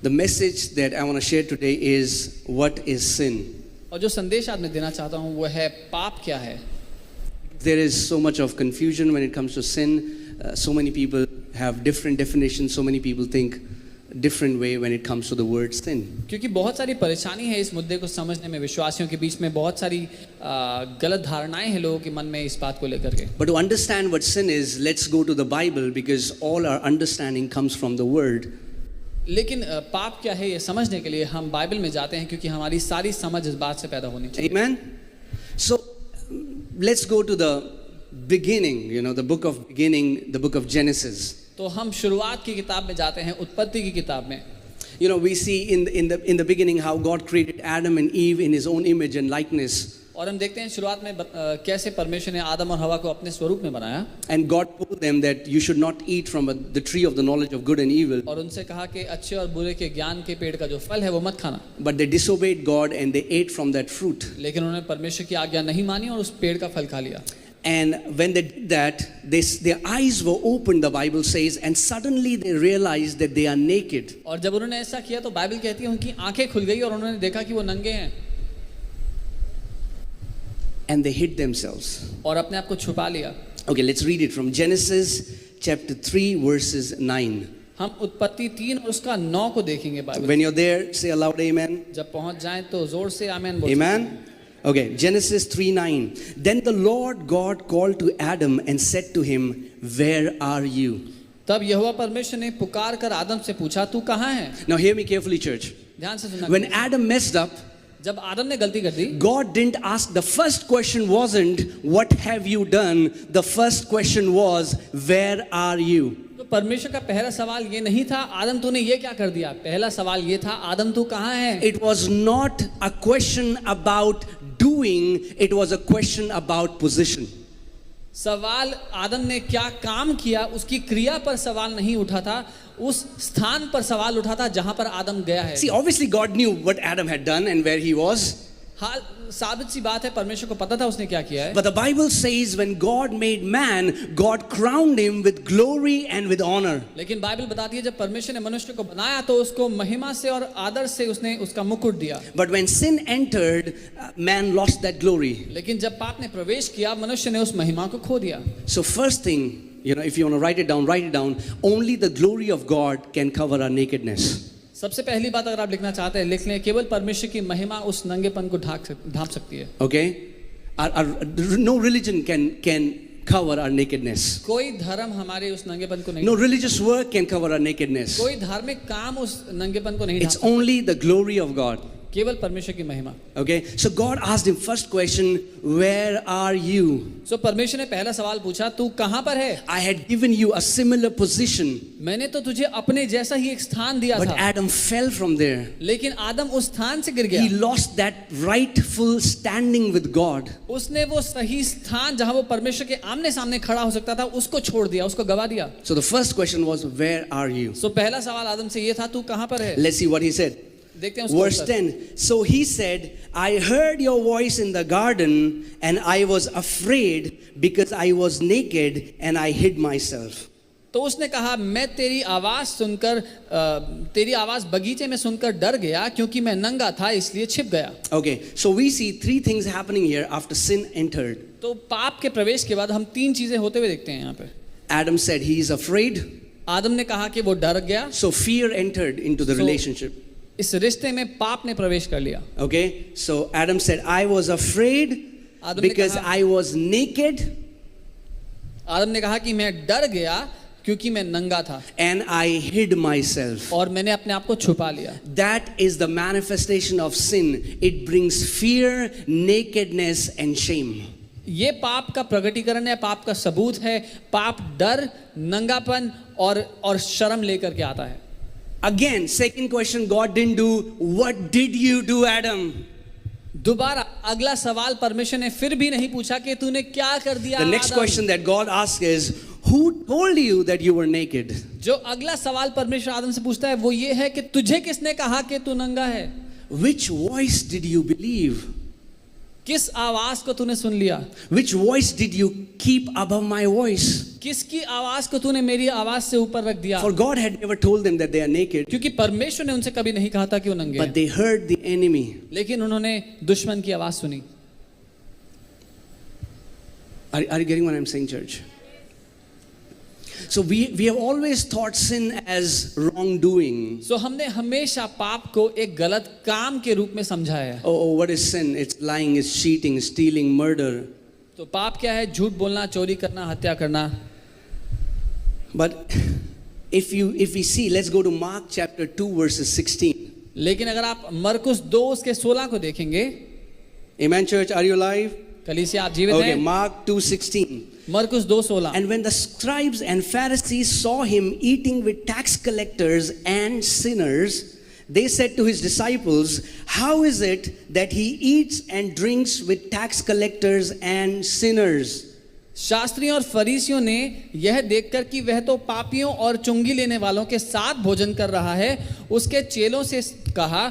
The message that I want to share today is what is sin. और जो संदेश आज मैं देना चाहता हूँ वो है पाप क्या है. There is so much of confusion when it comes to sin. So many people have different definitions. So many people think different way when it comes to the word sin. क्योंकि बहुत सारी परेशानी है इस मुद्दे को समझने में. विश्वासियों के बीच में बहुत सारी गलत धारणाएं हैं लोगों के मन में इस बात को लेकर के. But to understand what sin is, let's go to the Bible because all our understanding comes from the word. लेकिन पाप क्या है ये समझने के लिए हम बाइबल में जाते हैं क्योंकि हमारी सारी समझ इस बात से पैदा होनी चाहिए. Amen. So let's go to the beginning, the book of beginning, the book of Genesis. तो हम शुरुआत की किताब में जाते हैं, उत्पत्ति की किताब में. We see in the beginning how God created Adam and Eve in his own image and likeness. और हम देखते हैं शुरुआत में कैसे परमेश्वर ने आदम और हवा को अपने स्वरूप में बनाया. And God told them that you should not eat from the tree of the knowledge of good and evil. और उनसे कहा कि अच्छे और बुरे के ज्ञान के पेड़ का जो फल है वो मत खाना. But they disobeyed God and they ate from that fruit. लेकिन उन्होंने परमेश्वर की आज्ञा नहीं मानी और उस पेड़ का फल खा लिया. And when they did that, their eyes were opened, the Bible says, and suddenly they realized that they are naked. और जब उन्होंने ऐसा किया तो बाइबल कहती है उनकी आंखें खुल गई और उन्होंने देखा कि वो नंगे हैं. And they hid themselves. और अपने आप को छुपा लिया. Okay, let's read it from Genesis chapter 3 verses 9. हम उत्पत्ति 3 और उसका 9 को देखेंगे Bible. When you're there, say aloud amen. जब पहुंच जाएं तो जोर से आमीन बोलो. Amen. Okay, Genesis 3:9. Then the Lord God called to Adam and said to him, "Where are you?" तब यहोवा परमेश्वर ने पुकार कर आदम से पूछा तू कहाँ है. Now hear me carefully, church. ध्यान से सुनना. When Adam messed up, जब आदम ने गलती कर दी, God didn't ask, the first question wasn't, "What have you done?" The first question was, "Where are you?" तो परमेश्वर का पहला सवाल ये नहीं था आदम तूने ये क्या कर दिया. पहला सवाल ये था आदम तू कहाँ है. It was not a question about doing, it was a question about position. सवाल आदम ने क्या काम किया उसकी क्रिया पर सवाल नहीं उठा था, उस स्थान पर सवाल उठा था जहां पर आदम गया है. See, obviously God knew what Adam had done and where he was. हाल साबित सी बात है परमेश्वर को पता था उसने क्या किया है. But the Bible says when God made man, God crowned him with glory and with honor. लेकिन बाइबल बताती है जब परमेश्वर ने मनुष्य को बनाया तो उसको महिमा से और आदर से उसने उसका मुकुट दिया. But when sin entered, man lost that glory. लेकिन जब पाप ने प्रवेश किया मनुष्य ने उस महिमा को खो दिया. So first thing, if you want to write it down. Only the glory of God can cover our nakedness. सबसे पहली बात अगर आप लिखना चाहते हैं लिख लें, केवल परमेश्वर की महिमा उस नंगेपन को ढांप सकती है. Okay? No religion can cover our nakedness. कोई धर्म हमारे उस नंगेपन को नहीं. No religious work can cover our nakedness. कोई धार्मिक काम उस नंगेपन को नहीं. It's only the glory of God. केवल परमेश्वर की महिमा. Okay? So God asked him first question, "Where are you?" So परमेश्वर ने पहला सवाल पूछा तू कहाँ पर है. I had given you a similar position. मैंने तो तुझे अपने जैसा ही एक स्थान दिया But था. Adam fell from there. लेकिन आदम उस स्थान से गिर He गया. lost that rightful standing with God. उसने वो सही स्थान जहाँ वो परमेश्वर के आमने सामने खड़ा हो सकता था उसको छोड़ दिया, उसको गवा दिया. So the first question was, "Where are you?" So पहला सवाल आदम से ये था तू कहाँ पर है. Let's see what he said. देखते हैं उसको. Verse 10. So he said, "I heard your voice in the garden and I was afraid because I was naked and I hid myself." तो उसने कहा मैं तेरी आवाज सुनकर तेरी आवाज बगीचे में सुनकर डर गया क्योंकि मैं नंगा था इसलिए छिप गया. Okay, so we see three things happening here after sin entered. तो पाप के प्रवेश के बाद हम तीन चीजें होते हुए देखते हैं यहाँ पे. Adam said he is afraid. आदम ने कहा कि वो डर गया. So fear entered into the relationship. इस रिश्ते में पाप ने प्रवेश कर लिया. Okay, so Adam said, "I was afraid because I was naked." आदम ने कहा कि मैं डर गया क्योंकि मैं नंगा था. And I hid myself. और मैंने अपने आप को छुपा लिया. That is the manifestation of sin. It brings fear, nakedness and shame. ये पाप का प्रकटीकरण है, पाप का सबूत है. पाप डर, नंगापन और शर्म लेकर के आता है. Again, second question God didn't do. What did you do, Adam? दोबारा अगला सवाल परमेश्वर ने फिर भी नहीं पूछा कि तूने क्या कर दिया. The next question that God asks is, "Who told you that you were naked?" जो अगला सवाल परमेश्वर आदम से पूछता है वो ये है कि तुझे किसने कहा कि तू नंगा है. Which voice did you believe? किस आवाज को तूने सुन लिया. Which voice did you keep above my voice? किसकी आवाज को तूने मेरी आवाज से ऊपर रख दिया? For God had never told them that they are naked, क्योंकि परमेश्वर ने उनसे कभी नहीं कहा था कि वो नंगे but हैं, they heard the enemy. लेकिन उन्होंने दुश्मन की आवाज सुनी। Are you getting what I'm saying, church? So we have always thought sin as wrongdoing. सो हमने हमेशा पाप को एक गलत काम के रूप में समझा है। Oh, what is sin? It's lying, it's cheating, stealing, murder. तो पाप क्या है? झूठ बोलना, चोरी करना, हत्या करना। But if we see, let's go to Mark chapter 2 verses 16. लेकिन अगर आप मरकुस 2 उसके 16 को देखेंगे, Amen, church, are you alive? कलीसिया आप जीवित Okay, हैं? Mark 2:16. मरकुस 2:16। And when the scribes and Pharisees saw him eating with tax collectors and sinners, they said to his disciples, "How is it that he eats and drinks with tax collectors and sinners?" शास्त्रियों और फरीसियों ने यह देखकर कि वह तो पापियों और चुंगी लेने वालों के साथ भोजन कर रहा है, उसके चेलों से कहा,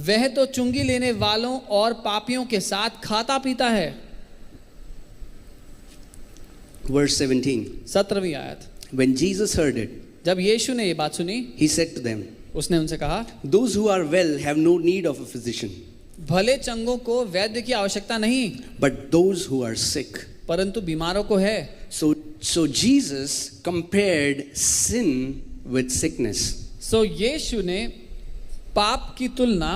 वह तो चुंगी लेने वालों और पापियों के साथ खाता पीता है। Verse 17. 17वीं आयत। When Jesus heard it, जब यीशु ने ये बात सुनी, he said to them, उसने उनसे कहा, "Those who are well have no need of a physician, भले चंगों को वैद्य की आवश्यकता नहीं, but those who are sick." परंतु बीमारों को है। So Jesus compared sin with sickness. सो यीशु ने पाप की तुलना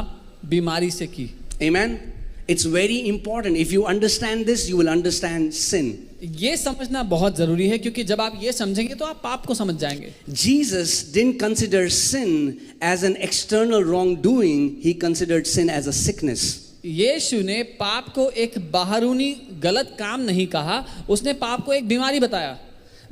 बीमारी से की। Amen. It's very important. If you understand this, you will understand sin. ये समझना बहुत जरूरी है, क्योंकि जब आप ये समझेंगे तो आप पाप को समझ जाएंगे। Jesus didn't consider sin as an external wrongdoing. He considered sin as a sickness. यीशु ने पाप को एक बाहरूनी गलत काम नहीं कहा, उसने पाप को एक बीमारी बताया।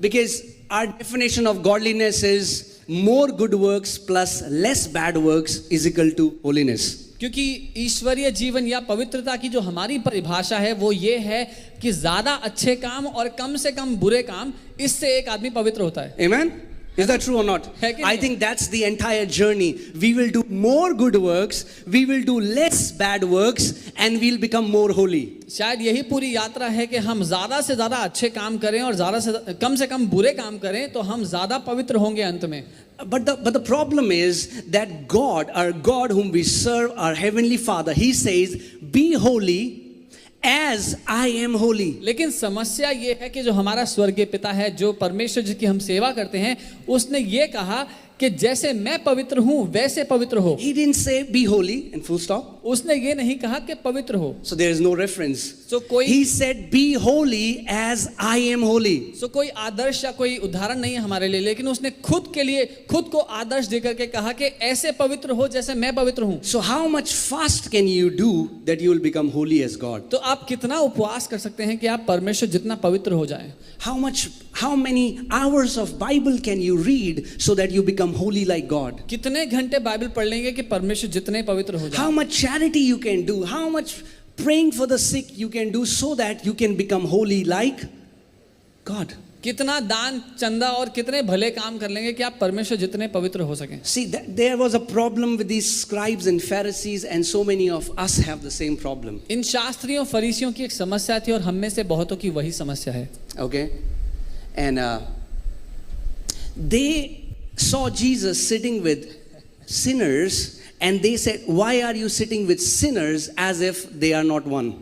Because our definition of godliness is more good works plus less bad works is equal to holiness. क्योंकि ईश्वरीय जीवन या पवित्रता की जो हमारी परिभाषा है वो ये है कि ज्यादा अच्छे काम और कम से कम बुरे काम, इससे एक आदमी पवित्र होता है। Amen? Is that true or not? है कि I नहीं? think that's the entire journey. We will do more good works, we will do less bad works, and we'll become more holy. शायद यही पूरी यात्रा है कि हम ज्यादा से ज्यादा अच्छे काम करें और ज्यादा से कम बुरे काम करें, तो हम ज्यादा पवित्र होंगे अंत में। But the problem is that God, our God whom we serve, our heavenly Father, He says, "Be holy as I am holy." लेकिन समस्या ये है कि जो हमारा स्वर्गीय पिता है, जो परमेश्वर जिसकी हम सेवा करते हैं, उसने ये कहा कि जैसे मैं पवित्र हूं वैसे पवित्र हो। He didn't say be holy and full stop. उसने ये नहीं कहा कि पवित्र हो। So there is no reference. So कोई He said, "Be holy as I am holy." कोई आदर्श या कोई उदाहरण नहीं है हमारे लिए, लेकिन उसने खुद के लिए खुद को आदर्श देकर के कहा कि ऐसे पवित्र हो जैसे मैं पवित्र हूं। So how much fast can you do that you will become holy as God? तो आप कितना उपवास कर सकते हैं कि आप परमेश्वर जितना पवित्र हो जाएं? How many hours of Bible can you read so that you become holy like God? कितने घंटे बाइबल पढ़ लेंगे कि परमेश्वर जितने पवित्र हो How जाए? much charity you can do? How much praying for the sick you can do so that you can become holy like God? कितना दान चंदा और कितने भले काम कर लेंगे कि आप परमेश्वर जितने पवित्र हो सकें? See, there was a problem with these scribes and Pharisees, and so many of us have the same problem. इन शास्त्रियों फरीसियों की एक समस्या थी और हम में से बहुतों की वही समस्या है। Okay? And they saw Jesus sitting with sinners, and they said, "Why are you sitting with sinners as if they are not one?"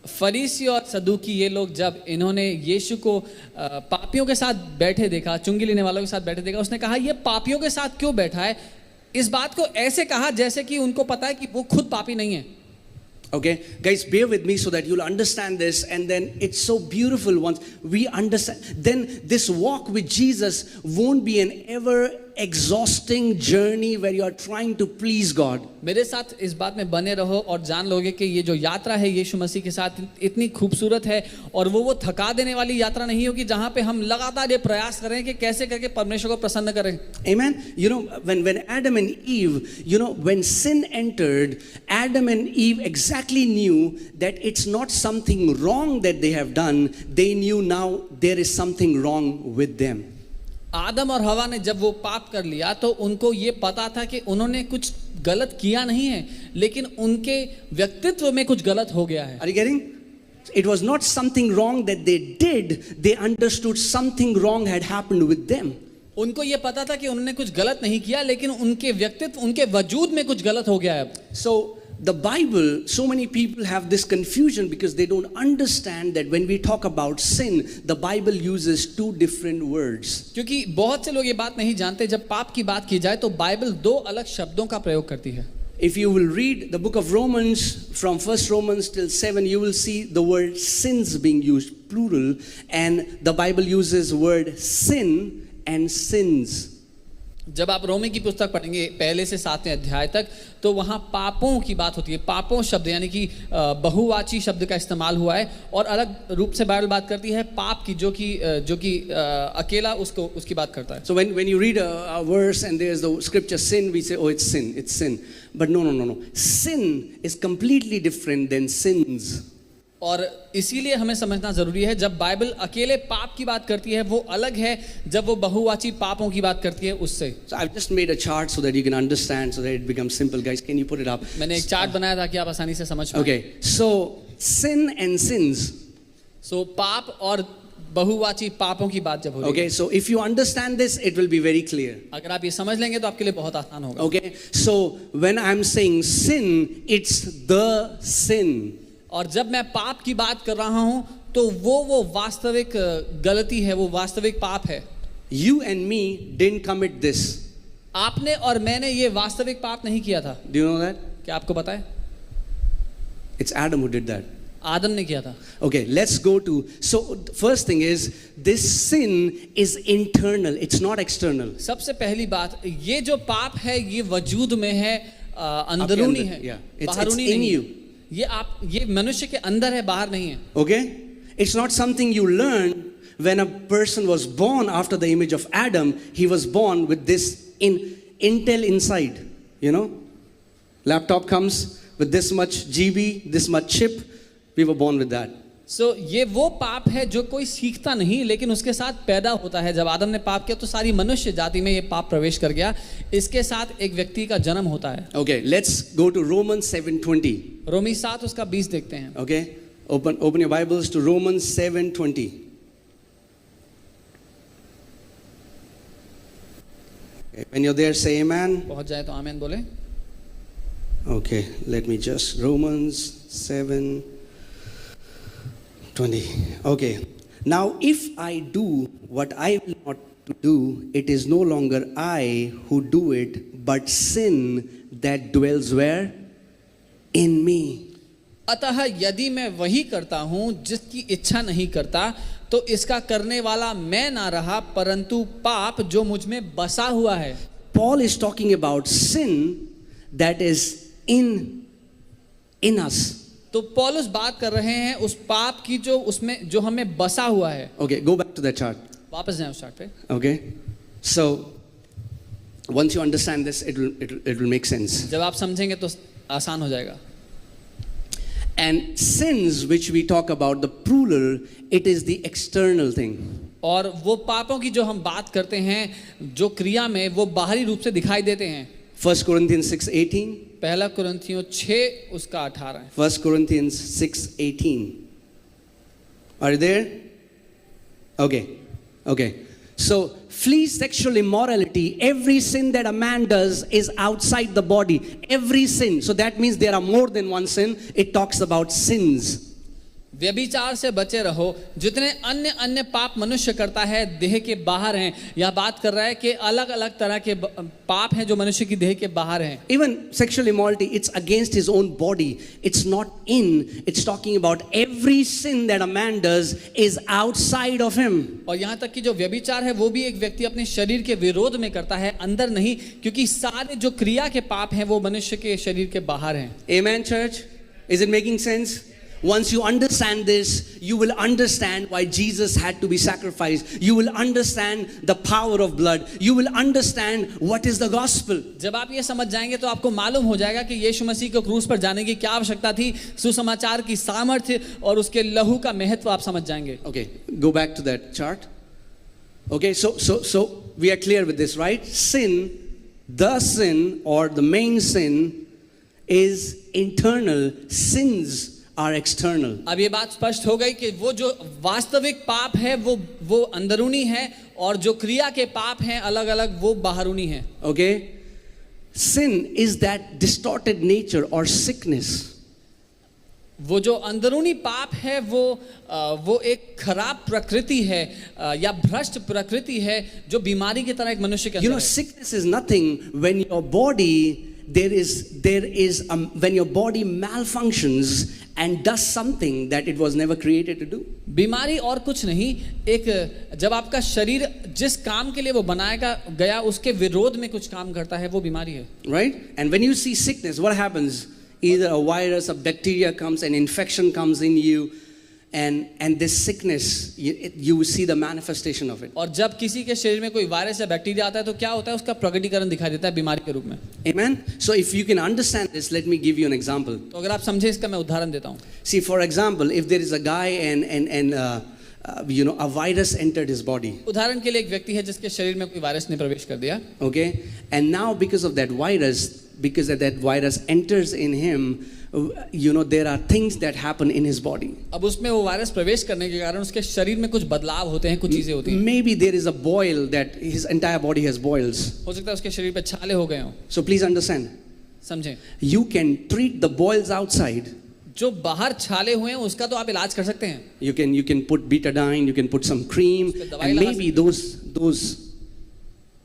फरीसी और सदूकी ये लोग जब इन्होंने यीशु को पापियों के साथ बैठे देखा, चुंगी लेने वालों के साथ बैठे देखा, उसने कहा ये पापियों के साथ क्यों बैठा है? इस बात को ऐसे कहा जैसे कि उनको पता है कि वो खुद पापी नहीं है। Okay, guys, bear with me so that you'll understand this, and then it's so beautiful once we understand. Then this walk with Jesus won't be an ever exhausting journey where you are trying to please God. मेरे साथ इस बात में बने रहो और जान लोगे कि ये जो यात्रा है यीशु मसीह के साथ इतनी खूबसूरत है, और वो थका देने वाली यात्रा नहीं होगी जहां पे हम लगातार ये प्रयास करें कि कैसे करके परमेश्वर को प्रसन्न करें। Amen. You know, when Adam and Eve, when sin entered, Adam and Eve exactly knew that it's not something wrong that they have done. They knew now there is something wrong with them. आदम और हवा ने जब वो पाप कर लिया तो उनको ये पता था कि उन्होंने कुछ गलत किया नहीं है, लेकिन उनके व्यक्तित्व में कुछ गलत हो गया है। Are you getting? it was not something wrong that they did, they understood something wrong had happened with them. उनको ये पता था कि उन्होंने कुछ गलत नहीं किया, लेकिन उनके व्यक्तित्व, उनके वजूद में कुछ गलत हो गया है अब। So the Bible, so many people have this confusion because they don't understand that when we talk about sin, the Bible uses two different words. क्योंकि बहुत से लोग ये बात नहीं जानते, जब पाप की बात की जाए तो बाइबल दो अलग शब्दों का प्रयोग करती है। If you will read the book of Romans, from 1 Romans till 7, you will see the word sins being used, plural, and the Bible uses word sin and sins. जब आप रोमी की पुस्तक पढ़ेंगे पहले से 7वें अध्याय तक, तो वहाँ पापों की बात होती है। पापों शब्द यानी कि बहुवाची शब्द का इस्तेमाल हुआ है, और अलग रूप से बाइबल बात करती है पाप की, जो कि अकेला उसकी बात करता है। So when you read a verse and there's the scripture sin, we say, oh, it's sin. But no. Sin is completely different than sins. और इसीलिए हमें समझना जरूरी है, जब बाइबल अकेले पाप की बात करती है वो अलग है, जब वो बहुवाची पापों की बात करती है उससे। So I've just made a chart so that you can understand, so that it becomes simple. Guys, can you put it up? मैंने एक चार्ट बनाया था कि आप आसानी से समझ पाएं। Okay, so sin and sins. So पाप और बहुवाची पापों की बात जब होगी। Okay, so if you understand this, it will be very clear. अगर आप ये समझ लेंगे तो आपके लिए बहुत आसान होगा। Okay, so when I'm saying sin, it's the sin. और जब मैं पाप की बात कर रहा हूं तो वो वास्तविक गलती है, वो वास्तविक पाप है। You and me didn't commit this. आपने और मैंने ये वास्तविक पाप नहीं किया था। Do you know that? क्या आपको पता है? It's Adam who did that. आदम ने किया था। Okay, let's go to, so first thing is, this sin is internal, it's not external. सबसे पहली बात, ये जो पाप है ये वजूद में है, अंदरूनी है, Yeah, it's बाहरूनी in नहीं you. है। ये मनुष्य के अंदर है, बाहर नहीं है। Okay? It's not something you learn. When a person was born after the image of Adam, he was born with this intel inside. You know? Laptop comes with this much GB, this much chip. We were born with that. So ये वो पाप है जो कोई सीखता नहीं, लेकिन उसके साथ पैदा होता है। जब आदम ने पाप किया तो सारी मनुष्य जाति में ये पाप प्रवेश कर गया। इसके साथ एक व्यक्ति का जन्म होता है। Okay, let's go to Romans 7:20. रोमी 7 उसका 20 देखते हैं। Okay, open your Bibles to Romans 7:20. Okay, when you're there, say amen. पहुंच जाए तो आमीन बोले। Okay, let me just, Romans 7:20. Okay, now if I do what I will not to do, it is no longer I who do it, but sin that dwells where? In me. अतः यदि मैं वही करता हूँ जिसकी इच्छा नहीं करता, तो इसका करने वाला मैं ना रहा, परंतु पाप जो मुझ में बसा हुआ है। Paul is talking about sin that is in us. तो पौलुस बात कर रहे हैं उस पाप की जो हमें बसा हुआ है। Okay, go back to that chart. वापस जाएं उस चार्ट पे। Okay, so once you understand this, it will make sense. जब आप समझेंगे तो आसान हो जाएगा। And sins which we talk about, the plural, it is the external thing. और वो पापों की जो हम बात करते हैं, जो क्रिया में वो बाहरी रूप से दिखाई देते हैं। 1 Corinthians 6:18. पहला कुरिन्थियों 6 उसका 18 है। 1 Corinthians 6:18. Are you there? Okay. So flee sexual immorality. Every sin that a man does is outside the body. Every sin. So that means there are more than one sin. It talks about sins. व्यभिचार से बचे रहो। जितने अन्य पाप मनुष्य करता है देह के बाहर हैं। यह बात कर रहा है कि अलग अलग तरह के पाप हैं जो मनुष्य की देह के बाहर हैं। Even sexual immorality, it's against his own body. It's not in. It's talking about every sin that a man does is outside of him. और यहाँ तक कि जो व्यभिचार है वो भी एक व्यक्ति अपने शरीर के विरोध में करता है, अंदर नहीं, क्योंकि सारे जो क्रिया के पाप हैं वो मनुष्य के शरीर के बाहर हैं। Amen, church? Is it making sense? Once you understand this, you will understand why Jesus had to be sacrificed. You will understand the power of blood. You will understand what is the gospel. जब आप ये समझ जाएंगे तो आपको मालूम हो जाएगा कि यीशु मसीह को क्रूस पर जाने की क्या आवश्यकता थी, सुसमाचार की सामर्थ्य और उसके लहू का महत्व आप समझ जाएंगे। Okay, go back to that chart. Okay, so we are clear with this, right? The sin or the main sin is internal. Sins are external. अब ये बात स्पष्ट हो गई कि वो जो वास्तविक पाप है वो अंदरूनी है, और जो क्रिया के पाप हैं अलग अलग वो बाहरूनी है. Okay? Sin is that distorted nature or sickness. वो जो अंदरूनी पाप है वो एक खराब प्रकृति है या भ्रष्ट प्रकृति है जो बीमारी की तरह एक मनुष्य के You अंदर know, है. sickness is nothing when your body when your body malfunctions and does something that it was never created to do. बीमारी और कुछ नहीं, एक जब आपका शरीर जिस काम के लिए वो बनाया गया उसके विरोध में कुछ काम करता है, वो बीमारी है. Right? And when you see sickness, what happens? Either a virus, a bacteria comes, an infection comes in you, and this sickness, you see the manifestation of it. और जब किसी के शरीर में कोई वायरस या बैक्टीरिया आता है तो क्या होता है, उसका प्रकटीकरण दिखाई देता है बीमारी के रूप में. Amen? So if you can understand this, let me give you an example. तो अगर आप समझे इसका मैं उदाहरण देता हूँ. See, for example, if there is a guy and a virus entered his body. उदाहरण के लिए एक व्यक्ति है जिसके शरीर में कोई वायरस ने प्रवेश कर दिया. Okay? And now because of that virus enters in him, there are things that happen in his body. अब उसमें वो वायरस प्रवेश करने के कारण उसके शरीर में कुछ बदलाव होते हैं, कुछ चीजें होती हैं. Maybe there is a boil that his entire body has boils. हो सकता है उसके शरीर पे छाले हो गए हों. So please understand. समझें, You can treat the boils outside. जो बाहर छाले हुए हैं उसका तो आप इलाज कर सकते हैं. You can put betadine, you can put some cream, and maybe those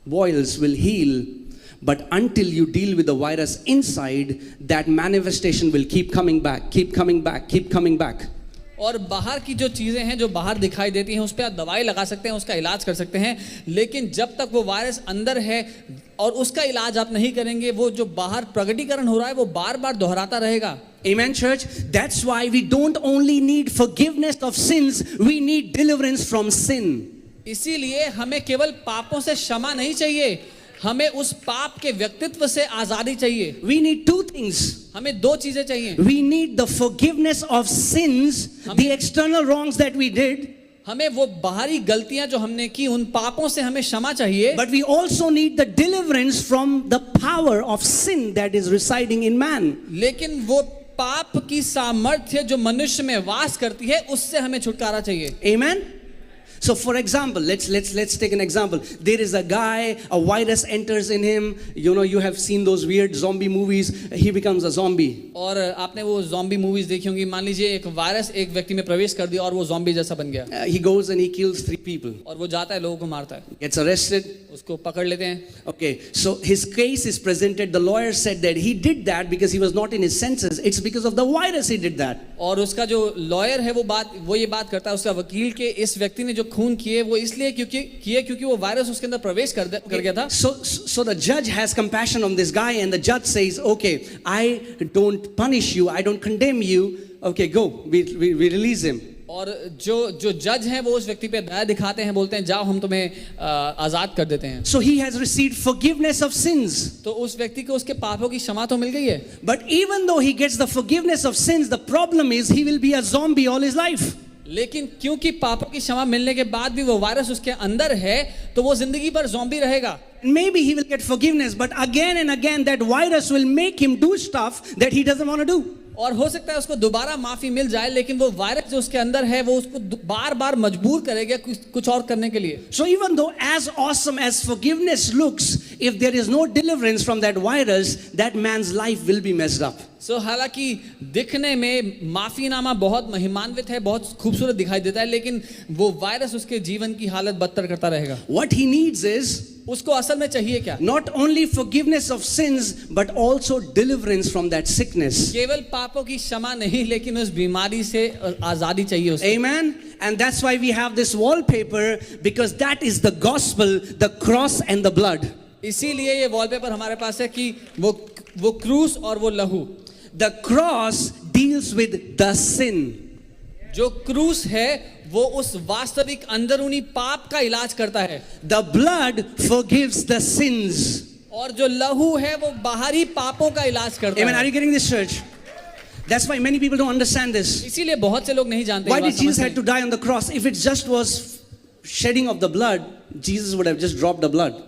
boils will heal. But until you deal with the virus inside, that manifestation will keep coming back, keep coming back, keep coming back. और बाहर की जो चीजें हैं जो बाहर दिखाई देती हैं उस पर आप दवाई लगा सकते हैं, उसका इलाज कर सकते हैं, लेकिन जब तक वो वायरस अंदर है और उसका इलाज आप नहीं करेंगे, वो जो बाहर प्रकटीकरण हो रहा है वो बार बार दोहराता रहेगा. Amen, church? That's why we don't only need forgiveness of sins, we need deliverance from sin. इसीलिए हमें केवल पापों से क्षमा नहीं चाहिए, हमें उस पाप के व्यक्तित्व से आजादी चाहिए. We need two things. हमें दो चीजें चाहिए. We need the forgiveness of sins, the external wrongs that we did. हमें वो बाहरी गलतियां जो हमने की उन पापों से हमें क्षमा चाहिए. But we also need the deliverance from the power of sin that is residing in man. लेकिन वो पाप की सामर्थ्य जो मनुष्य में वास करती है उससे हमें छुटकारा चाहिए. Amen? So for example, let's take an example. There is a guy, a virus enters in him. You have seen those weird zombie movies. He becomes a zombie. और आपने वो ज़ॉम्बी मूवीज देखी होंगी. मान लीजिए एक वायरस एक व्यक्ति में प्रवेश कर दिया और वो ज़ॉम्बी जैसा बन गया. He goes and he kills 3 people. और वो जाता है लोगों को मारता है. Gets arrested. उसको पकड़ लेते हैं. Okay, so his case is presented. The lawyer said that he did that because he was not in his senses. It's because of the virus he did that. और उसका जो लॉयर है वो ये बात करता है, उसका वकील के इस व्यक्ति ने जो खून किए वो इसलिए क्योंकि वो वायरस उसके अंदर प्रवेश कर गया था. So the judge has compassion on this guy and the judge says, okay, I don't punish you, I don't condemn you. Okay, go. We release him. और जो जज हैं वो उस व्यक्ति पे दया दिखाते हैं, बोलते हैं जाओ हम तुम्हें आजाद कर देते हैं. So he has received forgiveness of sins. तो उस व्यक्ति को उसके पापों की क्षमा तो मिल गई है. But even though he gets the forgiveness of sins, the problem is he will be a zombie all his life. लेकिन क्योंकि पापों की क्षमा मिलने के बाद भी वो वायरस उसके अंदर है तो वो जिंदगी भर ज़ॉम्बी रहेगा. Maybe he will get forgiveness, but again and again that virus will make him do stuff that he doesn't want to do. और हो सकता है उसको दोबारा माफी मिल जाए, लेकिन वो वायरस जो उसके अंदर है वो उसको बार बार मजबूर करेगा कुछ और करने के लिए. So even though as awesome as forgiveness looks, if there is no deliverance from that virus, that man's life will be messed up. So हालांकि दिखने में माफीनामा बहुत महिमान्वित है, बहुत खूबसूरत दिखाई देता है, लेकिन वो वायरस उसके जीवन की हालत बदतर करता रहेगा. What he needs is उसको असल में चाहिए क्या? not only forgiveness of sins but also deliverance from that sickness. केवल पापों की क्षमा नहीं, लेकिन उस बीमारी से आजादी चाहिए उसको. Amen. And that's why we have this wallpaper, because that is the gospel, the cross and the blood. इसीलिए ये वॉलपेपर हमारे पास है कि वो क्रूस और वो लहू. The cross deals with the sin. जो क्रूस है वो उस वास्तविक अंदरूनी पाप का इलाज करता है. The blood forgives the sins. और जो लहू है वो बाहरी पापों का इलाज करता Amen. है. Are you getting this, church? That's why many people don't understand this. इसीलिए बहुत से लोग नहीं जानते. Why did Jesus have to die on the cross? If it just was shedding of the blood, Jesus would have just dropped the blood.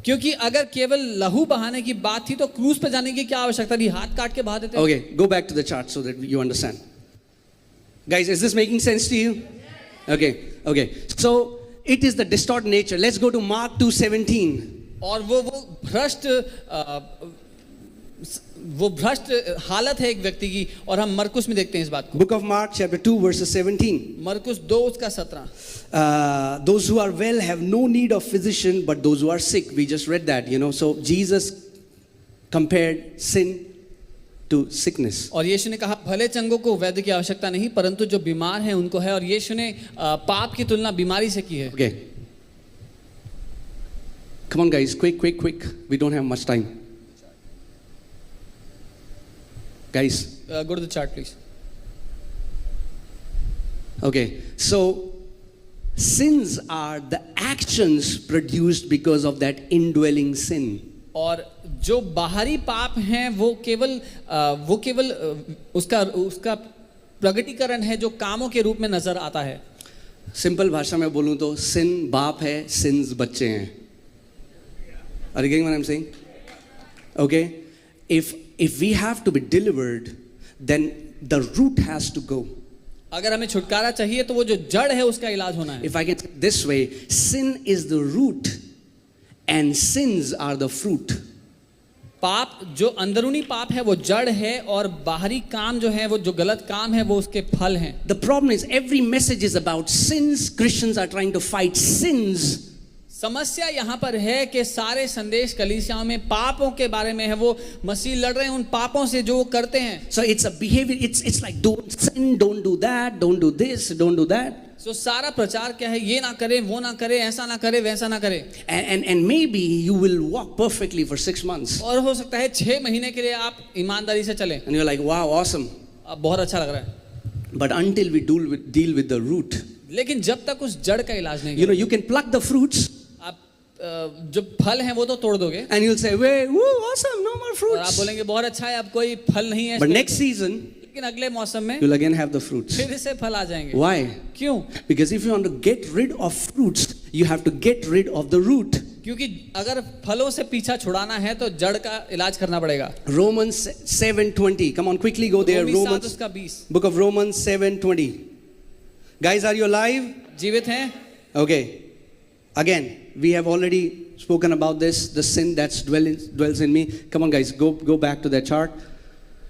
क्योंकि अगर केवल लहू बहाने की बात थी तो क्रूस पे जाने की क्या आवश्यकता थी? हाथ काट के बहा देते. Okay, go back to the chart so that you understand. Guys, is this making sense to you? Okay. So it is the distorted nature. Let's go to Mark 2:17. और वो भ्रष्ट हालत है एक व्यक्ति की, और हम मरकुस में देखते हैं इस बात को। Book of Mark chapter 2 verses 17. मरकुस 2 उसका 17। Those who are well have no need of physician, but those who are sick. We just read that, So Jesus compared sin to sickness. और यीशु ने कहा भले चंगों को वैद्य की आवश्यकता नहीं, परंतु जो बीमार हैं उनको है। और यीशु ने पाप की तुलना बीमारी से की है। Okay. Come on guys, quick. We don't have much time. Guys. Go to the chart please. Okay. So sins are the actions produced because of that indwelling sin. और जो बाहरी पाप हैं वो केवल उसका प्रगटीकरण है जो कामों के रूप में नजर आता है। सिंपल भाषा में बोलूं तो sin बाप है, sins बच्चे हैं। Are you getting what I'm saying? Okay. If we have to be delivered, then the root has to go. अगर हमें छुटकारा चाहिए तो वो जो जड़ है उसका इलाज होना है। If I can say this way, sin is the root and sins are the fruit. पाप जो अंदरूनी पाप है वो जड़ है, और बाहरी काम जो है वो जो गलत काम है वो उसके फल हैं। The problem is every message is about sins. Christians are trying to fight sins. समस्या यहाँ पर है कि सारे संदेश कलीसियाओं में पापों के बारे में है। वो मसीह लड़ रहे हैं उन पापों से जो वो करते हैं। So it's a behavior. It's like don't sin, don't do that, don't do this, don't do that. So सारा प्रचार क्या है? ये ना करे, वो ना करे, ऐसा ना करे, वैसा ना करे। And maybe you will walk perfectly for 6 months. और हो सकता है 6 महीने के लिए आप ईमानदारी से चलें। And you're like, wow, awesome. अब बहुत अच्छा लग रहा है। But until we deal with the root. लेकिन जब तक उस जड़ का इलाज नहीं, you can pluck the fruits. जो फल हैं वो तो तोड़ दोगे। And you'll say, wait, woo, awesome, no more fruits. और आप बोलेंगे बहुत अच्छा है, अब कोई फल नहीं है। But next season, लेकिन अगले मौसम में you'll again have the fruits. फिर से फल आ जाएंगे। Why? क्यों? Because if you want to get rid of fruits, you have to get rid of the root. क्योंकि अगर फलों से पीछा छुड़ाना है तो जड़ का इलाज करना पड़ेगा। Romans 7:20. Come on, quickly go there. Romans. Book of Romans 7:20. Guys, are you alive? जीवित हैं? Okay. Again, we have already spoken about this, the sin that dwells in me. Come on guys, go back to that chart.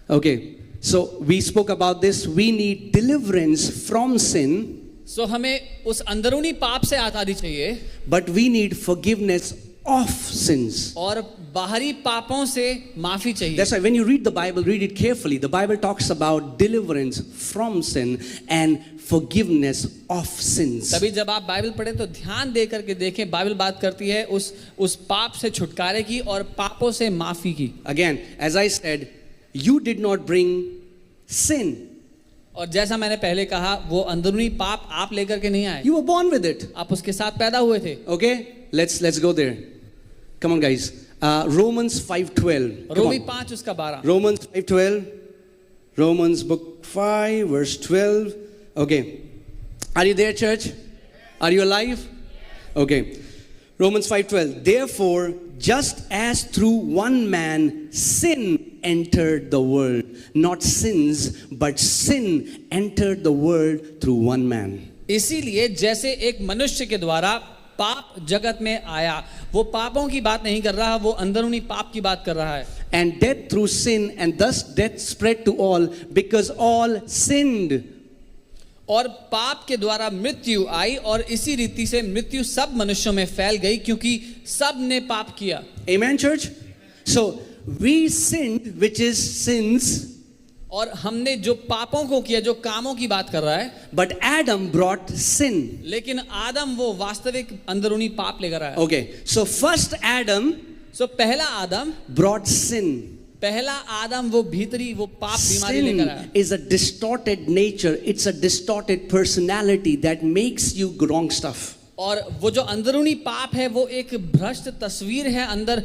Okay, so we spoke about this. We need deliverance from sin. So हमें उस अंदरूनी पाप से आज़ादी चाहिए। But we need forgiveness of sins. और बाहरी पापों से माफी चाहिए। That's why when you read the Bible, read it carefully. The Bible talks about deliverance from sin and forgiveness of sins. तभी जब आप बाइबल पढ़ें तो ध्यान दे करके देखें, बाइबल बात करती है उस पाप से छुटकारे की और पापों से माफी की। Again, as I said, you did not bring sin. और जैसा मैंने पहले कहा, वो अंदरूनी पाप आप लेकर के नहीं आए। You were born with it. आप उसके साथ पैदा हुए थे। Okay, let's go there. Come on, guys. Romans 5:12. रोमी 5 उसका 12। Romans 5:12. Romans book 5 verse 12. Okay. Are you there, church? Are you alive? Okay. Romans 5:12. Therefore, just as through one man sin entered the world, not sins, but sin entered the world through one man. इसीलिए जैसे एक मनुष्य के द्वारा पाप जगत में आया, वो पापों की बात नहीं कर रहा, वो अंदरूनी पाप की बात कर रहा है। And death through sin, and thus death spread to all, because all sinned. और पाप के द्वारा मृत्यु आई, और इसी रीति से मृत्यु सब मनुष्यों में फैल गई, क्योंकि सब ने पाप किया। Amen, church? So we sinned, which is sins. और हमने जो पापों को किया, जो कामों की बात कर रहा है। But Adam brought sin. लेकिन आदम वो वास्तविक अंदरूनी पाप लेकर आया। Okay, so first Adam, so पहला आदम brought sin. पहला आदम वो भीतरी वो पाप बीमारी लेकर आया। Sin is a distorted nature. It's a distorted personality that makes you wrong stuff. और वो जो अंदरूनी पाप है वो एक भ्रष्ट तस्वीर है अंदर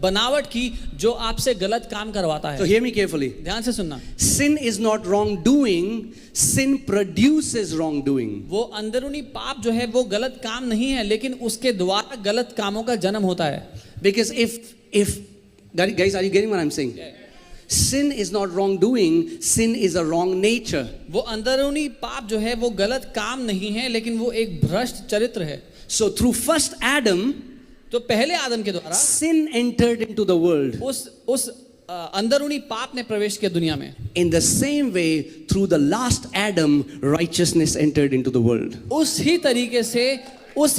बनावट की, जो आपसे गलत काम करवाता है। So hear me carefully. ध्यान से सुनना। Sin is not wrongdoing. Sin produces wrongdoing. वो अंदरूनी पाप जो है वो गलत काम नहीं है, लेकिन उसके द्वारा गलत कामों का जन्म होता है। Because if guys, are you getting what I'm saying? sin is not wrongdoing, sin is a wrong nature. वो अंदरूनी पाप जो है वो गलत काम नहीं है, लेकिन वो एक भ्रष्ट चरित्र है। So through first Adam, तो पहले आदम के द्वारा sin entered into the world. उस अंदरूनी पाप ने प्रवेश किया दुनिया में। In the same way, through the last Adam, righteousness entered into the world. उसी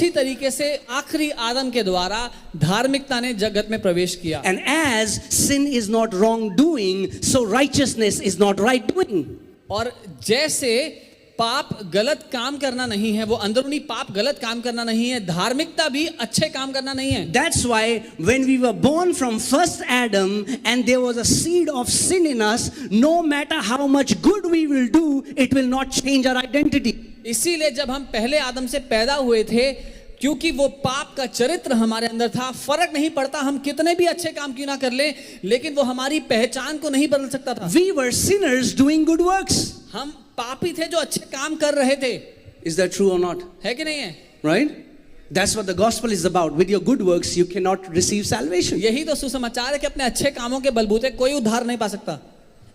तरीके से आखिरी आदम के द्वारा धार्मिकता ने जगत में प्रवेश किया। And as sin is not wrongdoing, so righteousness is not right doing. और जैसे पाप गलत काम करना नहीं है, वो अंदरूनी पाप गलत काम करना नहीं है, धार्मिकता भी अच्छे काम करना नहीं है। That's why when we were born from first Adam and there was a seed of sin in us, no matter how much good we will do, it will not change our identity. इसीलिए जब हम पहले आदम से पैदा हुए थे, क्योंकि वो पाप का चरित्र हमारे अंदर था, फर्क नहीं पड़ता हम कितने भी अच्छे काम क्यों ना कर ले, लेकिन वो हमारी पहचान को नहीं बदल सकता था। We were sinners doing good works. हम पापी थे जो अच्छे काम कर रहे थे। Is that true or not? है कि नहीं है? Right? That's what the gospel is about. With your good works, you cannot receive salvation. यही तो सुसमाचार है कि अपने अच्छे कामों के बलबूते कोई उद्धार नहीं पा सकता।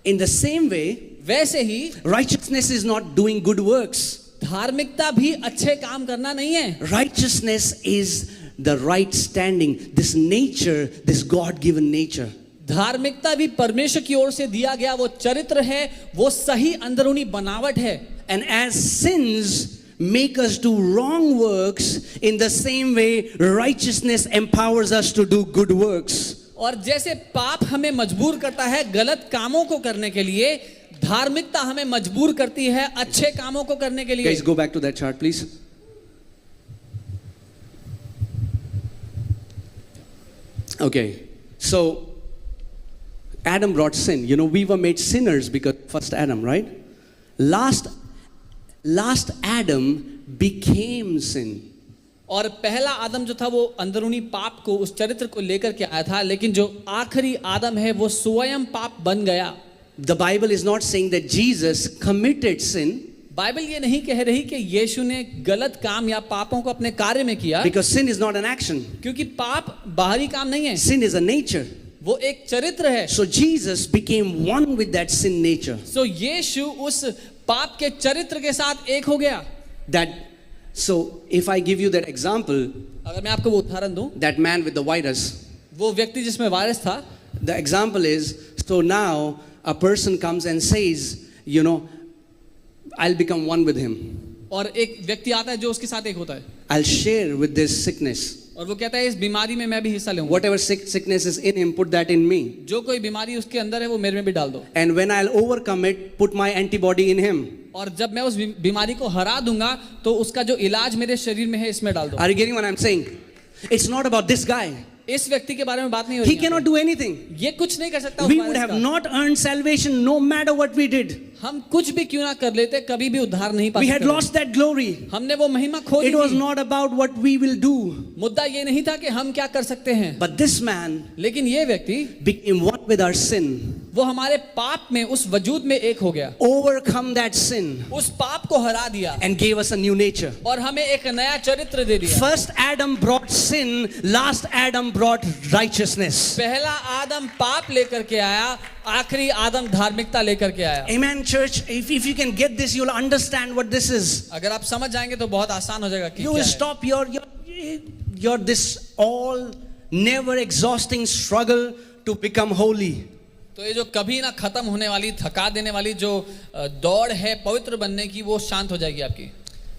In the same way, वैसे ही righteousness is not doing good works. धार्मिकता भी अच्छे काम करना नहीं है। Righteousness is the right standing, this nature, this God-given nature. धार्मिकता भी परमेश्वर की ओर से दिया गया वो चरित्र है, वो सही अंदरूनी बनावट है। And as sins make us do wrong works, in the same way righteousness empowers us to do good works. और जैसे पाप हमें मजबूर करता है गलत कामों को करने के लिए, धार्मिकता हमें मजबूर करती है अच्छे कामों को करने के लिए। Guys, go back to that chart, please. Okay, so Adam brought sin. You know, we were made sinners because first Adam, right? Last Adam became sin. और पहला आदम जो था वो अंदरूनी पाप को, उस चरित्र को लेकर के आया था, लेकिन जो आखिरी आदम है वो स्वयं पाप बन गया। The Bible is not saying that Jesus committed sin. Bible ये नहीं कह रही कि यीशु ने गलत काम या पापों को अपने कार्य में किया, Because sin is not an action. क्योंकि पाप बाहरी काम नहीं है, Sin is a nature. वो एक चरित्र है। So Jesus became one with that sin nature. सो यीशु उस पाप के चरित्र के साथ एक हो गया। So if I give you that example, अगर मैं आपको वो उदाहरण दूं, that man with the virus, वो व्यक्ति जिसमें वायरस था, the example is, so now a person comes and says, you know, I'll become one with him. और एक व्यक्ति आता है जो उसके साथ एक होता है, I'll share with this sickness. और वो कहता है इस बीमारी में मैं भी हिस्सा लूंगा। Whatever sickness is in him, put that in me. जो कोई बीमारी उसके अंदर है वो मेरे में भी डाल दो। And when I'll overcome it, put my antibody in him. और जब मैं उस बीमारी को हरा दूंगा तो उसका जो इलाज मेरे शरीर में है इसमें डाल दो। Are you getting what I'm saying? It's not about this guy. इस व्यक्ति के बारे में बात नहीं हो He रही। cannot do anything. ये कुछ नहीं कर सकता। We would have not earned salvation no matter what we did. हम कुछ भी क्यों ना कर लेते, कभी भी उद्धार नहीं पा We सकते। had lost that glory. हमने वो महिमा खो दी It was थी। not about what we will do. मुद्दा ये नहीं था कि हम क्या कर सकते हैं, But this man लेकिन ये व्यक्ति became one with our sin. वो हमारे पाप में, उस वजूद में एक हो गया, Overcome that sin उस पाप को हरा दिया and gave us a new nature. और हमें एक नया चरित्र दे दिया। First Adam brought sin, last Adam brought righteousness. पहला आदम पाप लेकर के आया, आखिरी आदम धार्मिकता लेकर के आया। Amen, church. If you can get this, you'll understand what this is. अगर आप समझ जाएंगे तो बहुत आसान हो जाएगा कि You क्या will है। stop your this all never exhausting struggle to become holy. तो ये जो कभी ना खत्म होने वाली, थका देने वाली जो दौड़ है पवित्र बनने की, वो शांत हो जाएगी आपकी।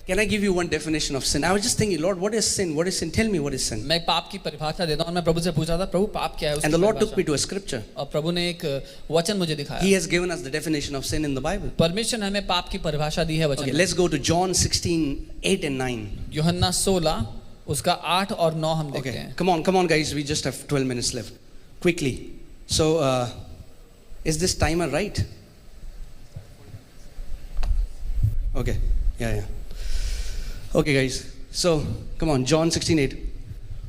Can I give you one definition of sin? I was just thinking, Lord, what is sin? What is sin? Tell me what is sin. मैं पाप की परिभाषा देता हूँ और मैं प्रभु से पूछा था, प्रभु पाप क्या है उसकी And the Lord took me परिभाषा? to a scripture. और प्रभु ने एक वचन मुझे दिखाया। He has given us the definition of sin in the Bible. परमेश्वर ने हमें पाप की परिभाषा दी है वचन Okay, में। let's go to John 16, 8 and 9. यूहन्ना 16 उसका 8 और 9 हम देखते Okay, हैं। come on guys, we just have 12 minutes left. Quickly. So, is this timer right? Okay, yeah. Okay guys, so come on, John 16, 8.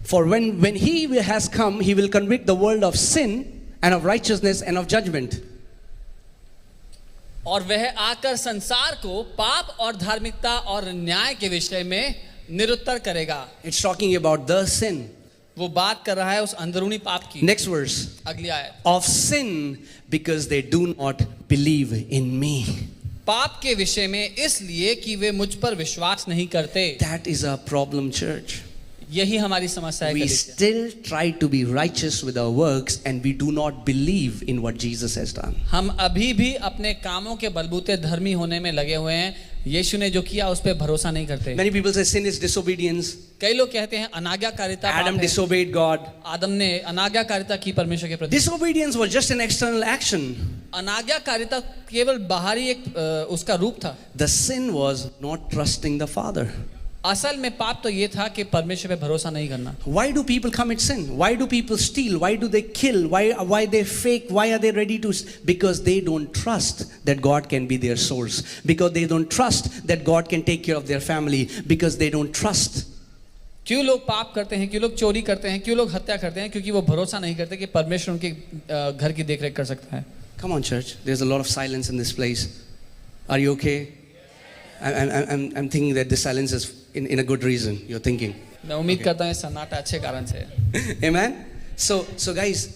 For when he has come, he will convict the world of sin and of righteousness and of judgment. और वह आकर संसार को पाप और धार्मिकता और न्याय के विषय में निरुत्तर करेगा। It's talking about the sin. वो बात कर रहा है उस अंदरूनी पाप की। Next verse. अगली आयत, Of sin because they do not believe in me. पाप के विषय में इसलिए कि वे मुझ पर विश्वास नहीं करते। That is our problem, church. यही हमारी समस्या है We कलीसिया। still try to be righteous with our works and we do not believe in what Jesus has done. हम अभी भी अपने कामों के बलबूते धर्मी होने में लगे हुए हैं। यीशु ने जो किया उस पर भरोसा नहीं करते। Many people say sin is disobedience. कई लोग कहते हैं अनाज्ञाकारिता पाप Adam है। disobeyed God. आदम ने अनाज्ञाकारिता की परमेश्वर के प्रति। Disobedience was just an external action. अनाज्ञाकारिता केवल बाहरी एक उसका रूप था। The sin was not trusting the Father. असल में पाप तो ये था कि परमेश्वर पे भरोसा नहीं करना। Why do people commit sin? Why do people steal? Why do they kill? Why they fake? Why are they ready to? Because they don't trust that God can be their source. Because they don't trust that God can take care of their family. Because they don't trust. क्यों लोग पाप करते हैं, क्यों लोग चोरी करते हैं, क्यों लोग हत्या करते हैं? क्योंकि वो भरोसा नहीं करते कि परमेश्वर उनके घर की देखरेख कर सकता है। Come on, church. There's a lot of silence in this place. Are you okay? I'm thinking that this silence is in a good reason. You're thinking. मैं उम्मीद करता हूँ सन्नाटा अच्छे कारण से है। Amen. So guys,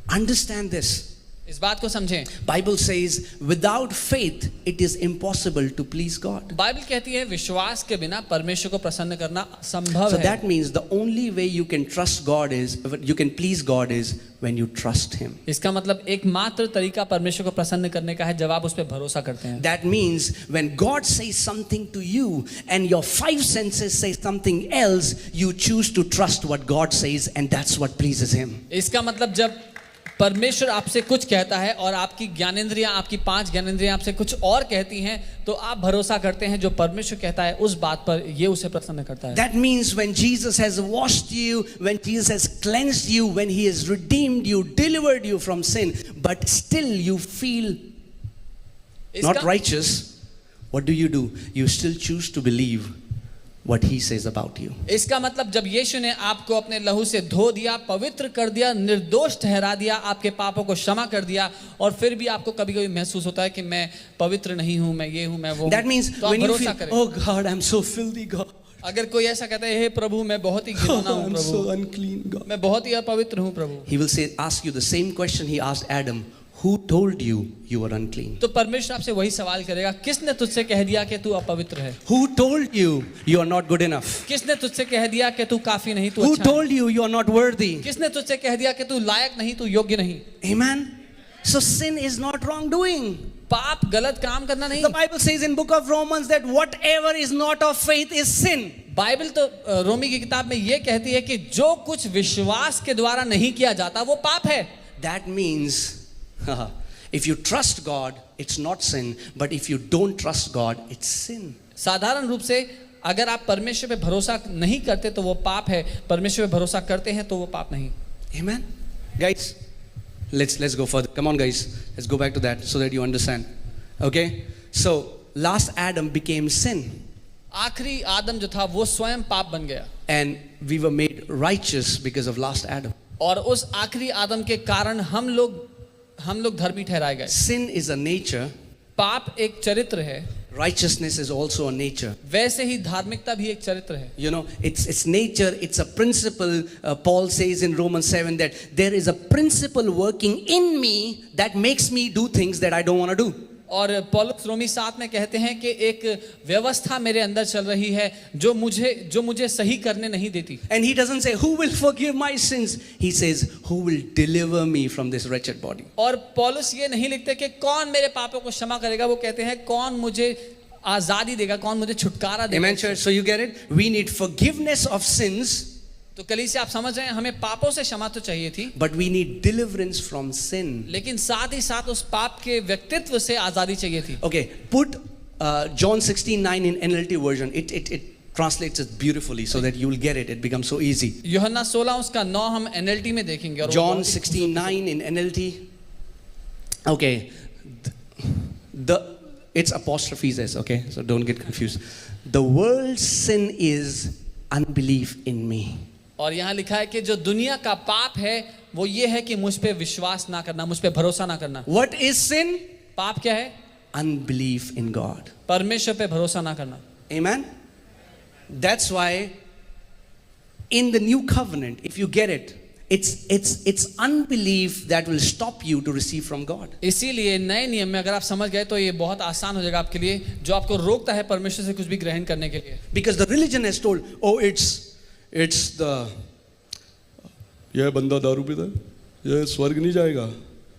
understand this. इस बात को समझें। Bible says, without faith, it is impossible to please God. Bible कहती है विश्वास के बिना परमेश्वर को प्रसन्न करना असंभव So है। that means the only way you can trust God is, you can please God is when you trust Him. इसका मतलब एकमात्र तरीका परमेश्वर को प्रसन्न करने का है जब आप उस पर भरोसा करते हैं। That means when God says something to you and your five senses say something else, you choose to trust what God says and that's what pleases Him. इसका मतलब जब परमेश्वर आपसे कुछ कहता है और आपकी ज्ञानेंद्रियां, आपकी 5 ज्ञानेंद्रियां आपसे कुछ और कहती हैं, तो आप भरोसा करते हैं जो परमेश्वर कहता है उस बात पर, ये उसे प्रसन्न करता है। That means when Jesus has washed you, when Jesus has cleansed you, when He has redeemed you, delivered you from sin, but still you feel not righteous, what do? You still choose to believe what He says about you. इसका मतलब जब यीशु ने आपको अपने लहू से धो दिया, पवित्र कर दिया, निर्दोष ठहरा दिया, आपके पापों को क्षमा कर दिया, और फिर भी आपको कभी-कभी महसूस होता है कि मैं पवित्र नहीं हूं, मैं ये हूं, मैं वो हूं, That means तो आप when you भरोसा feel, करें। oh God, I'm so filthy, God. अगर कोई ऐसा कहता है हे प्रभु मैं बहुत ही घिनौना हूं I'm Prabhu, so unclean, God. मैं बहुत ही अपवित्र हूं प्रभु, He will say, ask you the same question He asked Adam. Who told you you were unclean? तो परमेश्वर आपसे वही सवाल करेगा, किसने तुझसे कह दिया कि तू अपवित्र है? Who told you you are not good enough? किसने तुझसे कह दिया कि तू काफी नहीं, तू Who अच्छा नहीं? told you you are not worthy? किसने तुझसे कह दिया कि तू लायक नहीं, तू योग्य नहीं? Amen. So sin is not wrongdoing. पाप गलत काम करना नहीं। The Bible says in book of Romans that whatever is not of faith is sin. Bible तो रोमी की किताब में ये कहती है कि जो कुछ विश्वास के द्वारा नहीं किया जाता वो पाप है। That means if you trust God, it's not sin, but if you don't trust God, it's sin. साधारण रूप से अगर आप परमेश्वर पे भरोसा नहीं करते तो वो पाप है, परमेश्वर पे भरोसा करते हैं तो वो पाप नहीं। Amen. Guys, let's go further. Come on guys, let's go back to that so that you understand. Okay? So, last Adam became sin. आखिरी आदम जो था वो स्वयं पाप बन गया, And we were made righteous because of last Adam. और उस आखिरी आदम के कारण हम लोग धर्मी ठहराए गए। Sin is a nature. पाप एक चरित्र है, Righteousness is also a nature. वैसे ही धार्मिकता भी एक चरित्र है। You know, it's nature, it's a principle. Paul says in Romans 7 that there is a principle working in me that makes me do things that I don't want to do. और पौलुस रोमी 7 में कहते हैं कि एक व्यवस्था मेरे अंदर चल रही है जो मुझे सही करने नहीं देती। And he doesn't say who will forgive my sins. He says who will deliver me from this wretched body. और पौलुस ये नहीं लिखते कि कौन मेरे पापों को क्षमा करेगा, वो कहते हैं कौन मुझे आजादी देगा, कौन मुझे छुटकारा देगा। Amen, church. So you get it? We need forgiveness of sins. तो कलीसिया आप समझ रहे हैं, हमें पापों से क्षमा तो चाहिए थी, But we need deliverance from sin. लेकिन साथ ही साथ उस पाप के व्यक्तित्व से आजादी चाहिए थी। Okay, put John 16:9 in NLT version. It translates it beautifully so that you will get it. It becomes so easy. यूहन्ना 16 उसका 9 हम NLT में देखेंगे। और John 16:9 in NLT. Okay, it's apostrophes s. Okay, so don't get confused. The world's sin is unbelief in me. और यहाँ लिखा है कि जो दुनिया का पाप है वो ये है कि मुझ पे विश्वास ना करना, मुझ पे भरोसा ना करना। What is sin? पाप क्या है? Unbelief in God. परमेश्वर पे भरोसा ना करना। Amen. That's why In the new covenant, if you get it, it's unbelief that will stop you to receive from God. इसीलिए नए नियम में अगर आप समझ गए तो ये बहुत आसान हो जाएगा आपके लिए, जो आपको रोकता है परमेश्वर से कुछ भी ग्रहण करने के लिए. Because the religion has told, oh, it's the यह बंदा दारू पीता है, यह स्वर्ग नहीं जाएगा.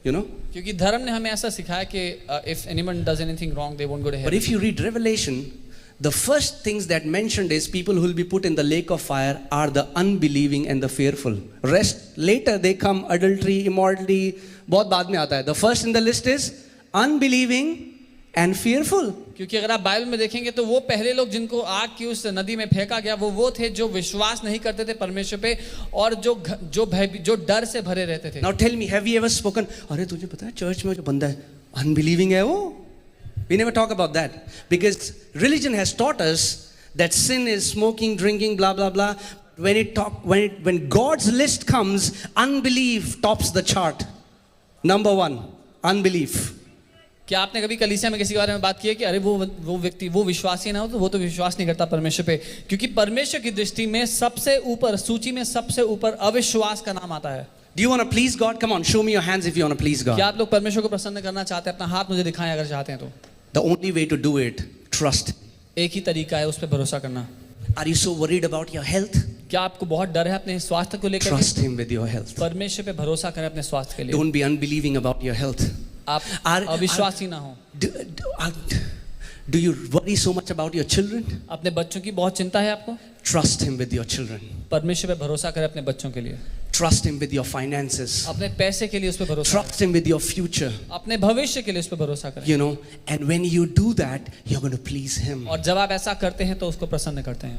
you know. क्योंकि धर्म ने हमें ऐसा सिखाया कि if anyone does anything wrong they won't go to But heaven. if you read Revelation, the first things that mentioned is people who will be put in the lake of fire are the unbelieving and the fearful. Rest later they come adultery, immorality, बहुत बाद में आता है. The first in the list is unbelieving and fearful. क्योंकि अगर आप Bible में देखेंगे तो वो पहले लोग जिनको आग की उस नदी में फेंका गया वो थे जो विश्वास नहीं करते थे परमेश्वर पे और जो डर से भरे रहते थे. Now tell me, have you ever spoken, अरे तुझे पता है चर्च में जो बंदा है unbelieving है वो? We never talk about that because religion has taught us that sin is smoking, drinking, blah blah blah. When God's list comes, unbelief tops the chart. Number 1, unbelief. क्या आपने कभी कलीसिया में किसी के बारे में बात की है कि अरे वो व्यक्ति वो विश्वासी ना हो तो वो तो विश्वास नहीं करता परमेश्वर पे, क्योंकि परमेश्वर की दृष्टि में सबसे ऊपर सूची में सबसे ऊपर अविश्वास का नाम आता है. Do you want to please God? Come on, show me your hands if you want to please God. क्या आप लोग परमेश्वर को प्रसन्न करना चाहते हैं? अपना हाथ मुझे दिखाएं अगर चाहते हैं तो. The only way to do it, trust. एक ही तरीका है उस पर भरोसा करना. Are you so worried about your health? क्या आपको बहुत डर है अपने स्वास्थ्य को लेकर? Trust Him with your health. परमेश्वर पे भरोसा करें अपने स्वास्थ्य के लिए. Don't be unbelieving about your health. आप अविश्वासी ना हो. Do you worry so much about your children? अपने बच्चों की बहुत चिंता है आपको? Trust Him with your children. परमेश्वर पे भरोसा करें अपने बच्चों के लिए. Trust Him with your finances. अपने पैसे के लिए उस पे भरोसा. Trust Him with your future. अपने भविष्य के लिए उस पे भरोसा करें. You know, and when you do that, you're going to please Him. और जब आप ऐसा करते हैं तो उसको प्रसन्न करते हैं.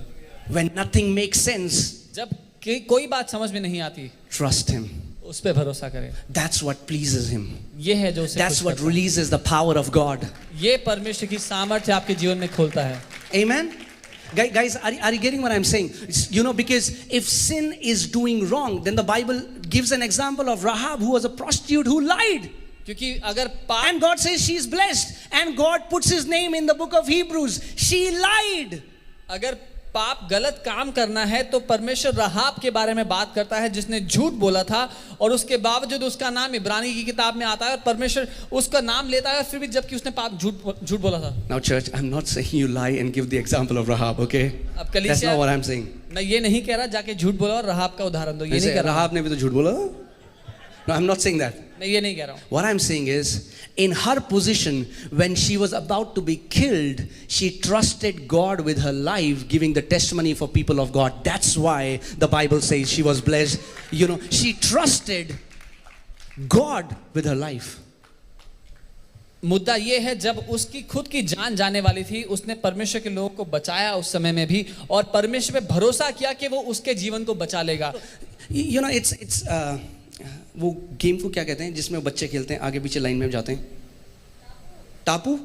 When nothing makes sense, जब कोई बात समझ में नहीं आती, trust Him. उस पे भरोसा करें. That's what pleases Him. ये है जो उसे That's खुश what करता है. releases the power of God. ये परमेश्वर की सामर्थ्य आपके जीवन में खोलता है. Amen. Guys, are you getting what I'm saying? You know, because if sin is doing wrong, then the Bible gives an example of Rahab, who was a prostitute who lied. क्योंकि अगर पाप, And God says she is blessed. And God puts His name in the book of Hebrews. She lied. अगर पाप गलत काम करना है तो परमेश्वर राहाब के बारे में बात करता है जिसने झूठ बोला था और उसके बावजूद उसका नाम इब्रानी की किताब में आता है और परमेश्वर उसका नाम लेता है फिर भी जबकि उसने पाप झूठ बोला था. Now church, I'm not saying you lie and give the example of Rahab, okay? अब That's not what I'm saying. मैं ये नहीं कह रहा जाके झूठ बोला और राहाब का उदाहरण दो, ये नहीं कह रहा. Rahab ने भी तो झूठ बोला. No, I'm not saying that. मैं ये नहीं कह रहा हूँ. What I'm saying is, in her position, when she was about to be killed, she trusted God with her life, giving the testimony for people of God. That's why the Bible says she was blessed. You know, she trusted God with her life. मुद्दा ये है जब उसकी खुद की जान जाने वाली थी उसने परमेश्वर के लोगों को बचाया उस समय में भी और परमेश्वर पे भरोसा किया कि वो उसके जीवन को बचा लेगा. You know, it's वो गेम को क्या कहते हैं जिसमें बच्चे खेलते हैं आगे पीछे लाइन में जाते हैं? टापू?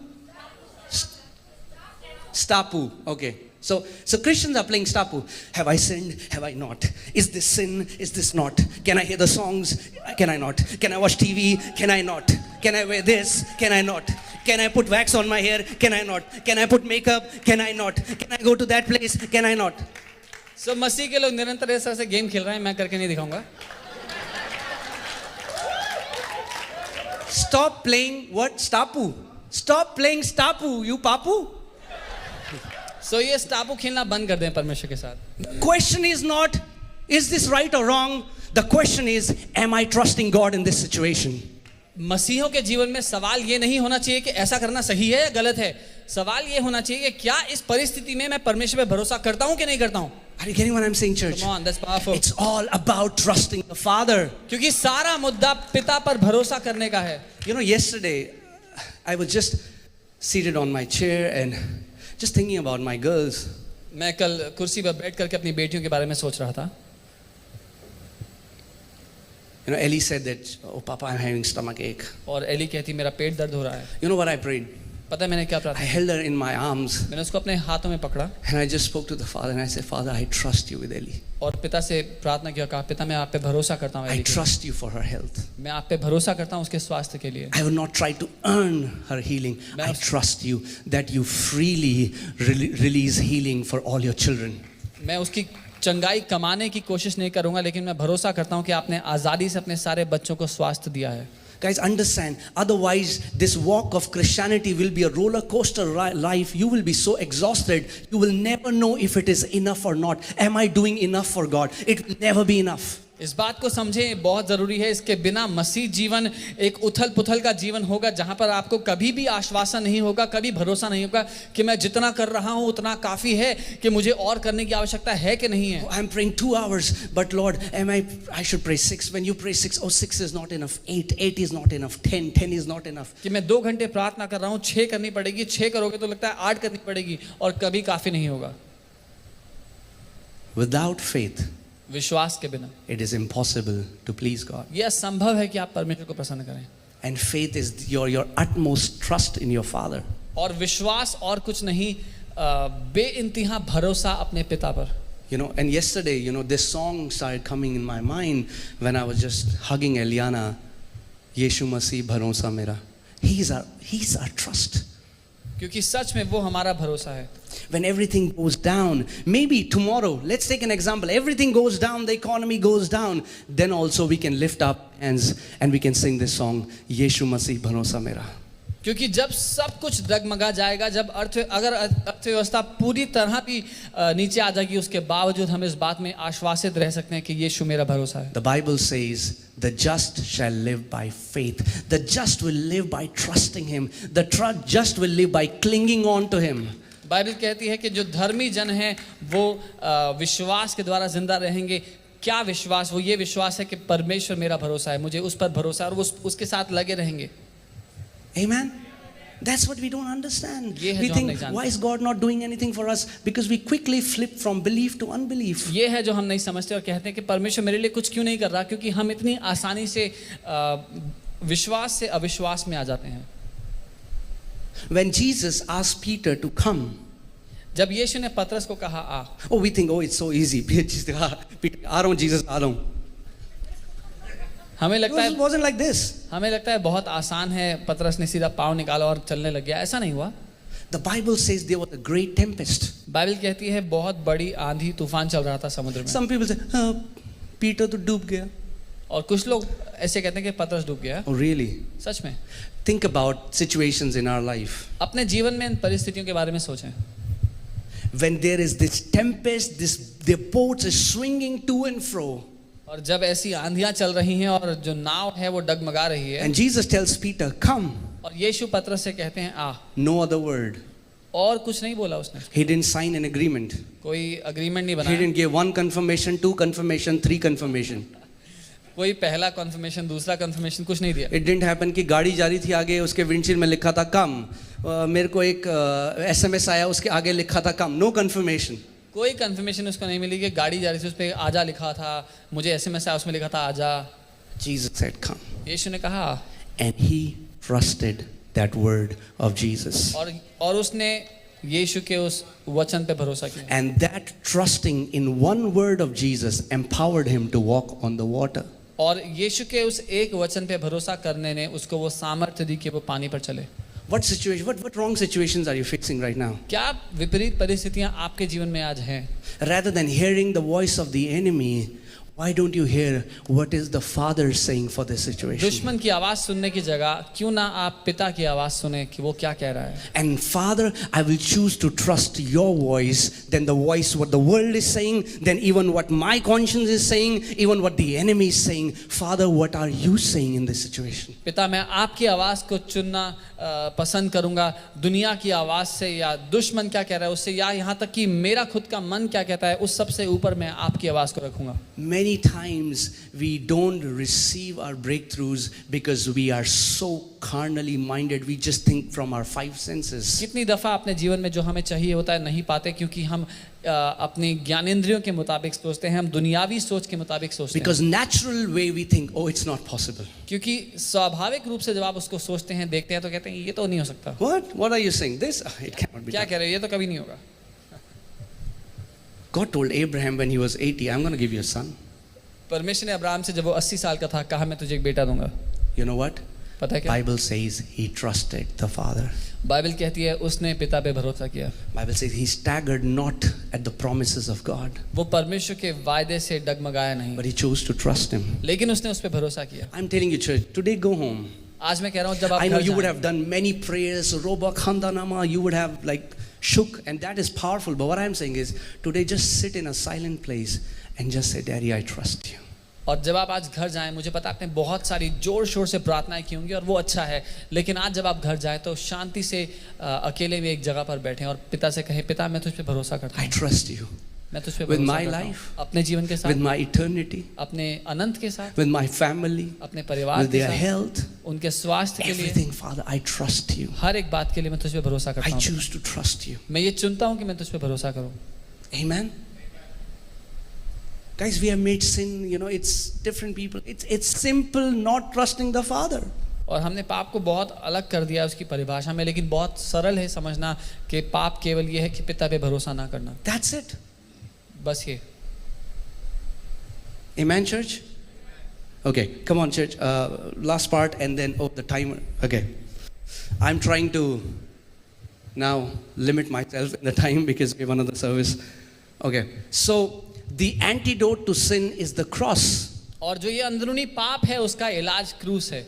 Stapu. Okay. So Christians are playing Stapu. Have I sinned? Have I not? Is this sin? Is this not? Can I hear the songs? Can I not? Can I watch TV? Can I not? Can I wear this? Can I not? Can I put wax on my hair? Can I not? Can I put makeup? Can I not? Can I go to that place? Can I not? So मसीह के लोग निरंतर इस तरह से game खेल रहे हैं, मैं करके नहीं दिखाऊंगा. Stop playing what? Stapu. Stop playing Stapu, you papu. So ये स्टापू खेलना बंद कर दें परमेश्वर के साथ. The question is not, is this right or wrong? The question is, am I trusting God in this situation? मसीहों के जीवन में सवाल ये नहीं होना चाहिए कि ऐसा करना सही है या गलत है. सवाल ये होना चाहिए कि क्या इस परिस्थिति में मैं परमेश्वर पे भरोसा करता हूँ कि नहीं करता हूँ. Are you getting what I'm saying, church? Come on, that's powerful. It's all about trusting the Father. क्योंकि सारा मुद्दा पिता पर भरोसा करने का है. You know, yesterday I was just seated on my chair and just thinking about my girls. मैं कल कुर्सी पर बैठ करके अपनी बेटियों के बारे में सोच रहा था. You know, Ellie said that, oh, Papa, I'm having stomach ache. और एली कहती मेरा पेट दर्द हो रहा है. You know what I prayed? पता है मैंने क्या I प्रार्थना? held her in my arms मैंने उसको अपने हाथों में पकड़ा and I just spoke to the Father and I said, Father, I trust you with Ellie. और पिता से प्रार्थना किया, कहा पिता मैं आप पे भरोसा करता हूँ I एली के. trust you for her health. मैं आप पे भरोसा करता हूँ उसके स्वास्थ्य के लिए. I will not try to earn her healing. I trust you that you freely release healing for all your children. मैं उसकी चंगाई कमाने की कोशिश नहीं करूंगा, लेकिन मैं भरोसा करता हूं कि आपने आज़ादी से अपने सारे बच्चों को स्वास्थ्य दिया है। Guys, understand, otherwise this walk of Christianity will be a roller coaster life. You will be so exhausted, you will never know if it is enough or not. Am I doing enough for God? It will never be enough. इस बात को समझें, बहुत ज़रूरी है। इसके बिना मसीह जीवन एक उथल पुथल का जीवन होगा, जहां पर आपको कभी भी आश्वासन नहीं होगा, कभी भरोसा नहीं होगा कि मैं जितना कर रहा हूं उतना काफ़ी है, कि मुझे और करने की आवश्यकता है कि नहीं है। I'm praying 2 hours, but Lord, I should pray 6. When you pray 6, 6 is not enough. 8 is not enough. 10 is not enough. कि मैं 2 घंटे प्रार्थना कर रहा हूं, 6 करनी पड़ेगी, 6 करोगे तो लगता है 8 करनी पड़ेगी, और कभी काफ़ी नहीं होगा। Without faith, विश्वास के बिना it is impossible to please God. यह असंभव है कि आप परमेश्वर को प्रसन्न करें। And faith is your utmost trust in your Father. और विश्वास और कुछ नहीं, बेइंतहा भरोसा अपने पिता पर। You know, and yesterday, this song started coming in my mind when I was just hugging Eliana. Yeshu Masih bharosa mera. He's our trust. क्योंकि सच में वो हमारा भरोसा है। When everything goes down, maybe tomorrow, let's take an example, everything goes down, the economy goes down, then also we can lift up hands and we can sing this song, Yeshu Masih bharosa mera. क्योंकि जब सब कुछ डगमगा जाएगा, जब अगर अर्थव्यवस्था पूरी तरह भी नीचे आ जाएगी, उसके बावजूद हम इस बात में आश्वासित रह सकते हैं कि यीशु मेरा भरोसा है। The Bible says, the just shall live by faith. The just will live by trusting Him. The just will live by clinging on to Him. Bible कहती है कि जो धर्मी जन हैं वो विश्वास के द्वारा जिंदा रहेंगे। क्या विश्वास? वो ये विश्वास है कि परमेश्वर मेरा भरोसा है, मुझे उस पर भरोसा है, और वो उसके साथ लगे रहेंगे। Amen. That's what we don't understand. ये है We जो हम think, नहीं जानते। why is God not doing anything for us? Because we quickly flip from belief to unbelief. ये है जो हम नहीं समझते और कहते हैं कि परमेश्वर मेरे लिए कुछ क्यों नहीं कर रहा, क्योंकि हम इतनी आसानी से विश्वास से अविश्वास में आ जाते हैं। When Jesus asked Peter to come, जब यीशु ने पतरस को कहा आ, oh, we think, oh, it's so easy. Peter, आ रहा हूँ, Jesus, आ रहा हूँ. हमें लगता है It wasn't like this. हमें लगता है बहुत आसान है, पतरस ने सीधा पाँव निकाला और चलने लग गया। ऐसा नहीं हुआ। The Bible says there was a great tempest. Bible कहती है बहुत बड़ी आंधी तूफान चल रहा था समुद्र में। Some people say, Peter तो डूब गया. और कुछ लोग ऐसे कहते हैं कि पतरस डूब गया। Oh, really? सच में? Think about situations in our life. अपने जीवन में इन परिस्थितियों के बारे में सोचें। When there is this tempest, the boats is swinging to and fro. और जब ऐसी आंधियां चल रही हैं और जो नाव है वो डगमगा रही है, And Jesus tells Peter, come. और यीशु पतरस से कहते हैं आ। No other word. और कुछ नहीं बोला उसने, He didn't sign an agreement. कोई अग्रीमेंट नहीं He बनाया, didn't give 1 confirmation, 2 confirmation, 3 confirmation. कोई पहला कन्फर्मेशन, दूसरा कन्फर्मेशन, कुछ नहीं दिया। It didn't happen कि गाड़ी जा रही थी आगे, उसके विंडशील्ड में लिखा था कम, मेरे को एक SMS आया, उसके आगे लिखा था कम. No confirmation. कोई कन्फर्मेशन उसको नहीं मिली कि गाड़ी जा रही थी, उस पर आजा लिखा था, मुझे SMS आया, उसमें लिखा था आजा। Jesus said come. यीशु ने कहा, And he trusted that word of Jesus. और उसने यीशु के उस वचन पे भरोसा किया। And that trusting in one word of Jesus empowered him to walk on the water. और यीशु के उस एक वचन पे भरोसा करने ने उसको वो सामर्थ्य दी कि वो पानी पर चले। What situation? What wrong situations are you facing right now? क्या विपरीत परिस्थितियां आपके जीवन में आज हैं? Rather than hearing the voice of the enemy, why don't you hear what is the Father saying for this situation? दुश्मन की आवाज सुनने की जगह क्यों ना आप पिता की आवाज सुने कि वो क्या कह रहा है। And Father, I will choose to trust your voice than the voice what the world is saying, than even what my conscience is saying, even what the enemy is saying. Father, what are you saying in this situation? पिता, मैं आपकी आवाज को चुनना पसंद करूंगा दुनिया की आवाज से, या दुश्मन क्या कह रहा है उससे, या यहाँ तक कि मेरा खुद का मन क्या कहता है, उस सबसे ऊपर मैं आपकी आवाज को रखूंगा। Many times we don't receive our breakthroughs because we are so carnally minded. We just think from our 5 senses. कितनी दफा अपने जीवन में जो हमें चाहिए होता है नहीं पाते, क्योंकि हम अपनी ज्ञानेंद्रियों के मुताबिक सोचते हैं, हम दुनियावी सोच के मुताबिक सोचते हैं। Because natural way we think, oh, it's not possible. क्योंकि स्वाभाविक रूप से जब आप उसको सोचते हैं, देखते हैं, तो कहते हैं ये तो नहीं हो सकता। What are you saying? This? It cannot be क्या done. कह रहे हो, ये तो कभी नहीं होगा। God told Abraham when he was 80, I'm going to give you a son. परमेश्वर ने अब्राहम से जब वो 80 साल का था कहा मैं तुझे एक बेटा दूंगा। You know what? पता है क्या? Bible says he trusted the Father. Bible कहती है उसने पिता पे भरोसा किया. Bible says he staggered not at the promises of God, वो परमेश्वर के वायदे से डगमगाया नहीं, but he chose to trust him. लेकिन उसने उस पे भरोसा किया. I'm telling you, church, today go home. आज मैं कह रहा हूँ जब आप I know घर you would जाएं, have done many prayers, Roba Khandanama, you would have like shook, and that is powerful. But what I'm saying is, today just sit in a silent place and just say, Daddy, I trust you. और जब आप आज घर जाएं, मुझे पता आपने बहुत सारी जोर शोर से प्रार्थनाएं की होंगी और वो अच्छा है, लेकिन आज जब आप घर जाएं तो शांति से अकेले में एक जगह पर बैठें और पिता से कहें, पिता मैं तुझ पे भरोसा करता I हूँ, trust you मैं तुझ पे with भरोसा my करता हूँ, life, अपने जीवन के with साथ, my eternity, अपने अनंत के साथ, with my family, अपने परिवार with के their साथ, health, उनके स्वास्थ्य के लिए, everything, Father, I trust you. हर एक बात के लिए मैं तुझ पे भरोसा I करता हूँ. choose to trust you. मैं ये चुनता हूँ कि मैं तुझ पे भरोसा करूँ. Amen. Guys, we have made sin, it's different people. It's simple not trusting the Father. और हमने पाप को बहुत अलग कर दिया उसकी परिभाषा में, लेकिन बहुत सरल है समझना कि पाप केवल ये है कि पिता पे भरोसा ना करना. That's it. बस ये. Amen, church? Okay, come on, church. Last part and then, the timer. Okay. I'm trying to now limit myself in the time because we have another service. Okay, so the antidote to sin is the cross. और जो ये अंदरूनी पाप है उसका इलाज क्रूस है.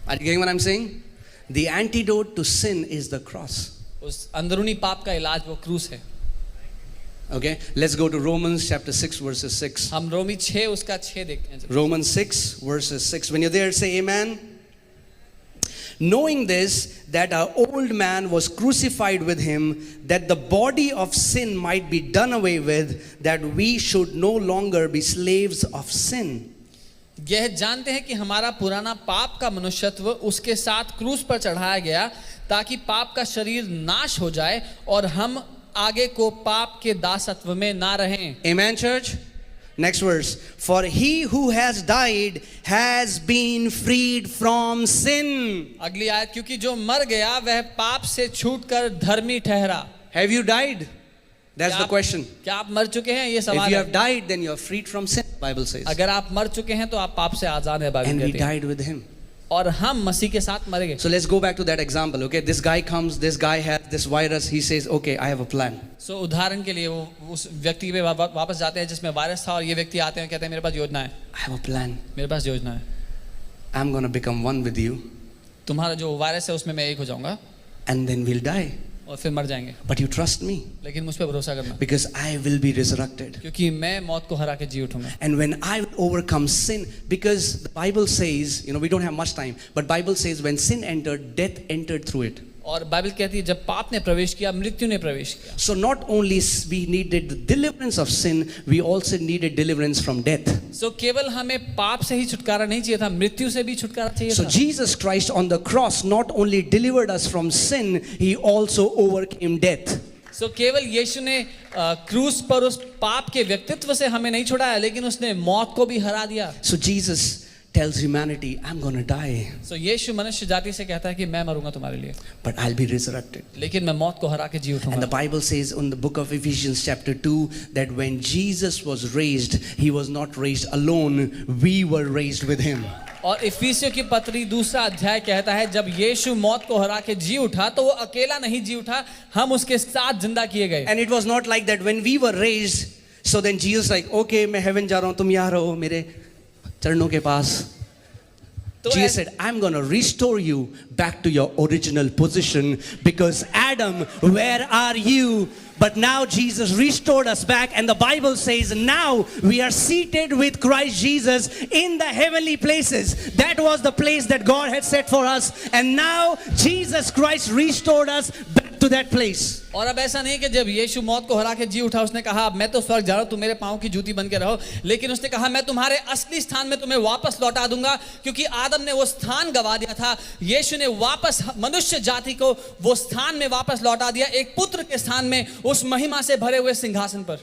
Are you getting what I'm saying? The antidote to sin is the cross. उस अंदरूनी पाप का इलाज वो क्रूस है. Okay, let's go to Romans chapter 6 verses 6. हम रोमी 6 उसका 6 देखते हैं. Romans 6 verses 6. When you're there, say amen. Knowing this, that our old man was crucified with him, that the body of sin might be done away with, that we should no longer be slaves of sin. यह जानते हैं कि हमारा पुराना पाप का मनुष्यत्व उसके साथ क्रूस पर चढ़ाया गया ताकि पाप का शरीर नाश हो जाए और हम आगे को पाप के दासत्व में ना रहें. Amen, church? Next verse. For he who has died has been freed from sin. अगली आयत, क्योंकि जो मर गया वह पाप से छूटकर धर्मी ठहरा. Have you died? That's the question. क्या आप मर चुके हैं? ये If सवाल you है. have died, then you are freed from sin, Bible says. अगर आप मर चुके हैं तो आप पाप से आजाद हैं, बाइबल And we कहती है. died with him. और हम मसीह के साथ मर गए. So let's go back to that example. Okay, this guy comes, this guy has this virus. He says, okay, I have a plan. So उदाहरण के लिए वो उस व्यक्ति पे वापस जाते हैं जिसमें वायरस था और ये व्यक्ति आते हैं कहते हैं मेरे पास योजना है. I have a plan. मेरे पास योजना है. I'm going to become one with you. तुम्हारा जो वायरस है उसमें मैं एक हो जाऊंगा. And then we'll die. और फिर मर जाएंगे. But you trust me. लेकिन मुझ पे भरोसा करना. Because I will be resurrected. क्योंकि मैं मौत को हरा के जी उठूंगा. And when I overcome sin, because the Bible says, we don't have much time, but Bible says when sin entered, death entered through it. और बाइबल कहती है जब पाप ने प्रवेश किया मृत्यु ने प्रवेश किया. So not only we needed the deliverance of sin, we also needed deliverance from death. So केवल हमें पाप से ही छुटकारा नहीं चाहिए था, मृत्यु से भी छुटकारा चाहिए So था. Jesus Christ on the cross not only delivered us from sin, he also overcame death. So केवल यीशु ने क्रूस पर उस पाप के व्यक्तित्व से हमें नहीं छुड़ाया, लेकिन उसने मौत को भी हरा दिया. So Jesus tells humanity, I'm going to die, So यीशु मनुष्य जाति से कहता है कि मैं मरूंगा तुम्हारे लिए, but I'll be resurrected. लेकिन मैं मौत को हरा के जी And the उठूंगा. Bible says in the book of Ephesians chapter 2 that when Jesus was raised, he was not raised alone, we were raised with him. और इफिसियों की पत्री दूसरा अध्याय कहता है जब यीशु मौत को हरा के जी उठा तो वो अकेला नहीं जी उठा, हम उसके साथ जिंदा किए गए. And it was not like that when we were raised, so then Jesus like, okay, मैं heaven जा रहा हूँ, तुम यहाँ रहो मेरे चरणों के पास. तो Jesus said, I'm going to restore you back to your original position because Adam, where are you? But now Jesus restored us back, and the Bible says now we are seated with Christ Jesus in the heavenly places. That was the place that God had set for us, and now Jesus Christ restored us back to that place. और अब ऐसा नहीं कि जब यीशु मौत को हरा के जी उठा उसने कहा अब मैं तो स्वर्ग जा रहा हूं, तुम मेरे पांव की जूती बन के रहो, लेकिन उसने कहा मैं तुम्हारे असली स्थान में तुम्हें वापस लौटा दूंगा, क्योंकि आदम ने वो स्थान गवा दिया था. यीशु ने वापस मनुष्य जाति को वो स्थान में वापस लौटा दिया, एक पुत्र के स्थान में, उस महिमा से भरे हुए सिंहासन पर.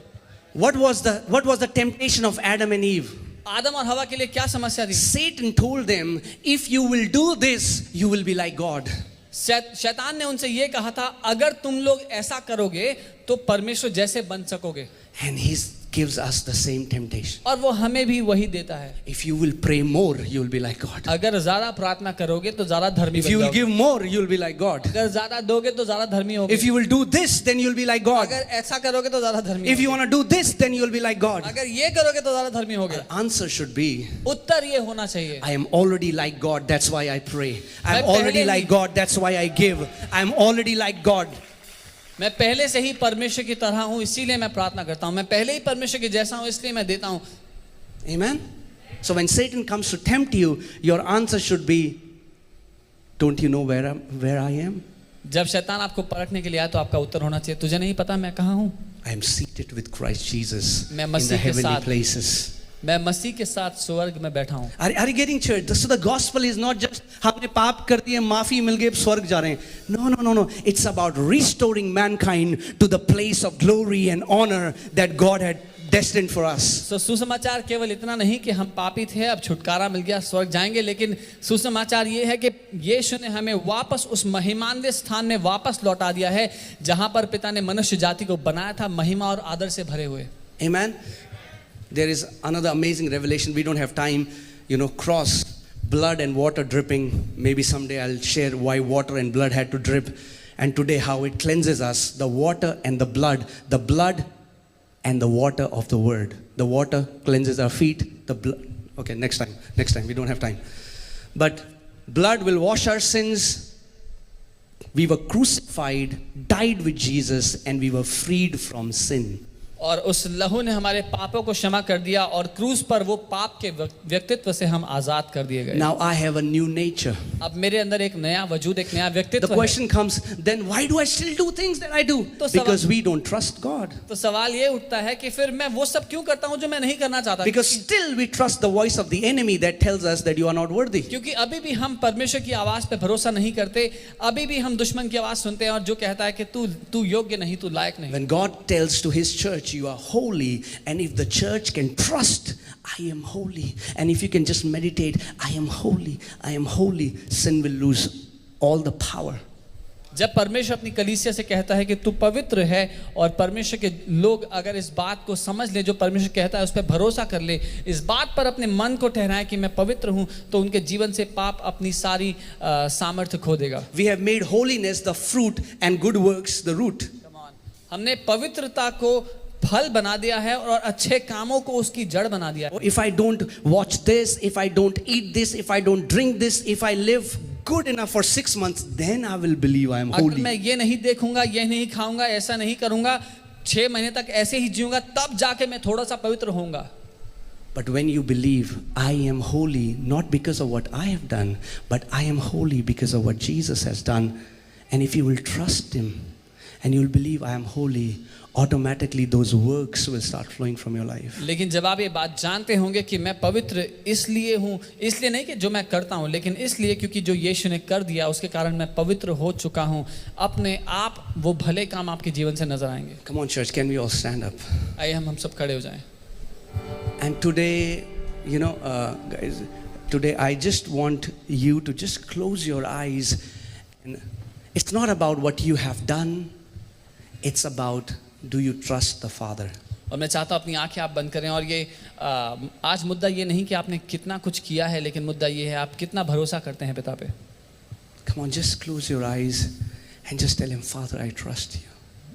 What was the temptation of Adam and Eve? आदम और हवा के लिए क्या समस्या थी? Satan told them, if you will do this, you will be like God. शैतान ने उनसे ये कहा था अगर तुम लोग ऐसा करोगे तो परमेश्वर जैसे बन सकोगे. And his gives us the same temptation. और वो हमें भी वही देता है। If you will pray more, you will be like God. अगर ज्यादा प्रार्थना करोगे तो ज्यादा धर्मी If बन you will जाओगे। give more, you will be like God. अगर ज्यादा दोगे तो ज्यादा धर्मी होगे। If you will do this, then you will be like God. अगर ऐसा करोगे तो ज्यादा धर्मी If you होगे। want to do this, then you will be like God. अगर ये करोगे तो ज्यादा धर्मी होगे। The answer should be, उत्तर ये होना चाहिए, I am already like God, that's why I pray. I am मैं already पहले like he- God, that's why I give. I am already like God. मैं पहले से ही परमेश्वर की तरह हूँ इसीलिए मैं प्रार्थना करता हूँ। मैं पहले ही परमेश्वर के जैसा हूँ इसलिए मैं देता हूँ। Amen? So when Satan comes to tempt you, your answer should be, don't you know where I am? जब शैतान आपको परखने के लिए आए तो आपका उत्तर होना चाहिए, तुझे नहीं पता मैं कहाँ हूँ? I am seated with Christ Jesus मैं in the मसीह के heavenly साथ- places. मैं मसीह के साथ स्वर्ग में बैठा हूँ। Are you getting church? So the gospel is not just हमने पाप कर दिए, माफी मिल गई, अब स्वर्ग जा रहे हैं. No. It's about restoring mankind to the place of glory and honor that God had destined for us. तो सुसमाचार केवल इतना नहीं कि हम पापी थे अब छुटकारा मिल गया स्वर्ग जाएंगे, लेकिन सुसमाचार ये है कि यीशु ने हमें वापस उस महिमान्वित स्थान में वापस लौटा दिया है जहां पर पिता ने मनुष्य जाति को बनाया था, महिमा और आदर से भरे हुए। Amen. There is another amazing revelation. We don't have time. Cross, blood and water dripping. Maybe someday I'll share why water and blood had to drip, and today how it cleanses us. The water and the blood and the water of the word. The water cleanses our feet. The blood. Okay, next time. We don't have time. But blood will wash our sins. We were crucified, died with Jesus, and we were freed from sin. और उस लहू ने हमारे पापों को क्षमा कर दिया और क्रूस पर वो पाप के व्यक्तित्व से हम आजाद कर दिए गए। Now I have a new nature. अब मेरे अंदर एक नया वजूद, एक नया The व्यक्तित्व है। question comes, then why do I still do things that I do? तो Because we don't trust God. तो सवाल ये उठता है कि फिर मैं वो सब क्यों करता हूँ जो मैं नहीं करना चाहता? Because still we trust the voice of the enemy that tells us that you are not worthy. क्योंकि अभी भी हम परमेश्वर की आवाज पे भरोसा नहीं करते, अभी भी हम दुश्मन की आवाज सुनते हैं और जो कहता है कि तू योग्य नहीं, तू लायक नहीं। When God tells to his church, you are holy, and if the church can trust, I am holy, and if you can just meditate, I am holy, sin will lose all the power. जब परमेश्वर अपनी कलीसिया से कहता है कि तू पवित्र है और परमेश्वर के लोग अगर इस बात को समझ ले, जो परमेश्वर कहता है उस पर भरोसा कर ले, इस बात पर अपने मन को ठहराए कि मैं पवित्र हूं, तो उनके जीवन से पाप अपनी सारी सामर्थ्य खो देगा। We have made holiness the fruit and good works the root. हमने पवित्रता को फल बना दिया है और अच्छे कामों को उसकी जड़ बना दिया है। If I don't watch this, if I don't eat this, if I don't drink this, if I live good enough for 6 months, then I will believe I am अगर मैं holy. ये नहीं देखूंगा, ये नहीं खाऊंगा, ऐसा नहीं करूंगा, 6 महीने तक ऐसे ही जीऊंगा, तब जाके मैं थोड़ा सा पवित्र होऊंगा। But when you believe I am holy, not because of what I have done, but I am holy because of what Jesus has done, and if you will trust him and you will believe I am holy, automatically those works will start flowing from your life. लेकिन जब आप ये बात जानते होंगे कि मैं पवित्र इसलिए हूँ, इसलिए नहीं कि जो मैं करता हूँ, लेकिन इसलिए क्योंकि जो यीशु ने कर दिया उसके कारण मैं पवित्र हो चुका हूँ, अपने आप वो भले काम आपके जीवन से नजर आएंगे। Come on church, can we all stand up? आइए हम सब खड़े हो जाएं। And today, guys, today I just want you to just close your eyes. And it's not about what you have done, it's about, do you trust the Father? और मैं चाहता हूँ अपनी आंखें आप बंद करें और ये आज मुद्दा ये नहीं कि आपने कितना कुछ किया है, लेकिन मुद्दा ये है आप कितना भरोसा करते हैं पिता पे। Come on, just close your eyes and just tell him, Father, I trust you.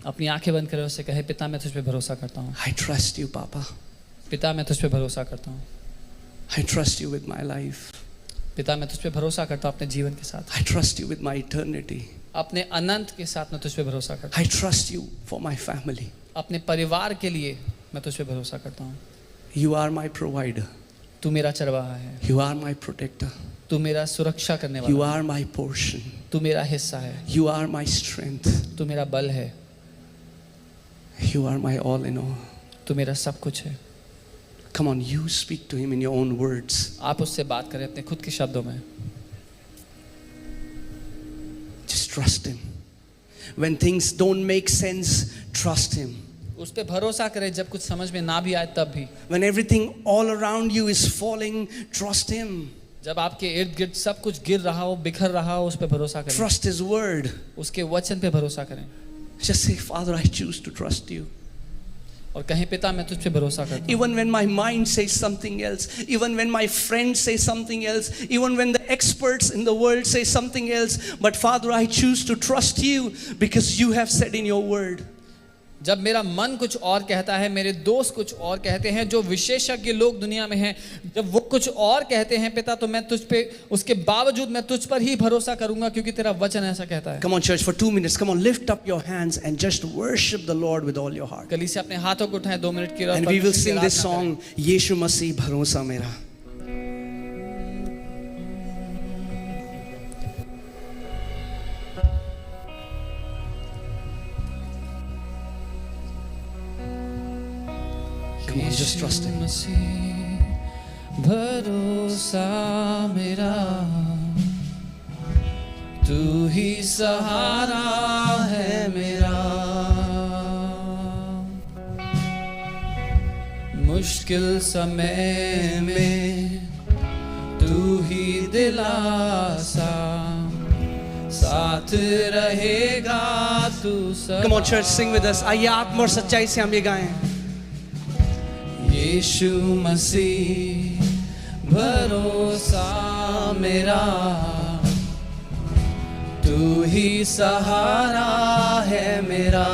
अपनी आंखें बंद करें, उससे कहे पिता मैं तुझ पे भरोसा करता हूँ, I trust you, Papa. पिता मैं तुझ पे भरोसा करता हूँ, I trust you with my life. पिता मैं तुझ पे भरोसा करता हूँ अपने जीवन के साथ, I trust you with my eternity. अपने अनंत के साथ मैं तुझ पे भरोसा करता I trust you for my family. हूँ, अपने परिवार के लिए मैं तुझ पे भरोसा करता हूँ। You are my provider. तू मेरा चरवाहा है, You are my protector. तू मेरा सुरक्षा करने You वाला है, are my portion. तू मेरा हिस्सा है, You are my strength. तू मेरा बल है, You are my all in all. तू मेरा सब कुछ है। Come on, you speak to him in your own words. आप उससे बात करें अपने खुद के शब्दों में। Just trust him. When things don't make sense, trust him. उस पे भरोसा करें, जब कुछ समझ में ना भी आए तब भी। When everything all around you is falling, trust him. जब आपके इर्द गिर्द सब कुछ गिर रहा हो, बिखर रहा हो, उस पे भरोसा करें, Trust his word. उसके वचन पे भरोसा करें। Just say, Father, I choose to trust you. और कहें पिता मैं तुझ पे भरोसा करता हूँ। Even when my mind says something else, even when my friends say something else, even when the experts in the world say something else, but Father, I choose to trust you because you have said in your word. जब मेरा मन कुछ और कहता है, मेरे दोस्त कुछ और कहते हैं, जो विशेषज्ञ लोग दुनिया में हैं, जब वो कुछ और कहते हैं पिता, तो मैं तुझ पे, उसके बावजूद मैं तुझ पर ही भरोसा करूंगा क्योंकि तेरा वचन ऐसा कहता है। Come on, church, for 2 minutes. Come on, lift up your hands and just worship the Lord with all your heart. कलीसिया अपने हाथों को उठाएं 2 मिनट के लिए, And we will sing this song, यीशु मसीह भरोसा मेरा. Come on, just trust him. भरोसा मेरा, तू ही सहारा है मेरा, मुश्किल समय में तू ही दिलासा, साथ रहेगा तू सदा। Come on, church, sing with us. आइए आत्मा और सच्चाई से हम ये गाएं. यीशु मसीह भरोसा मेरा, तू ही सहारा है मेरा,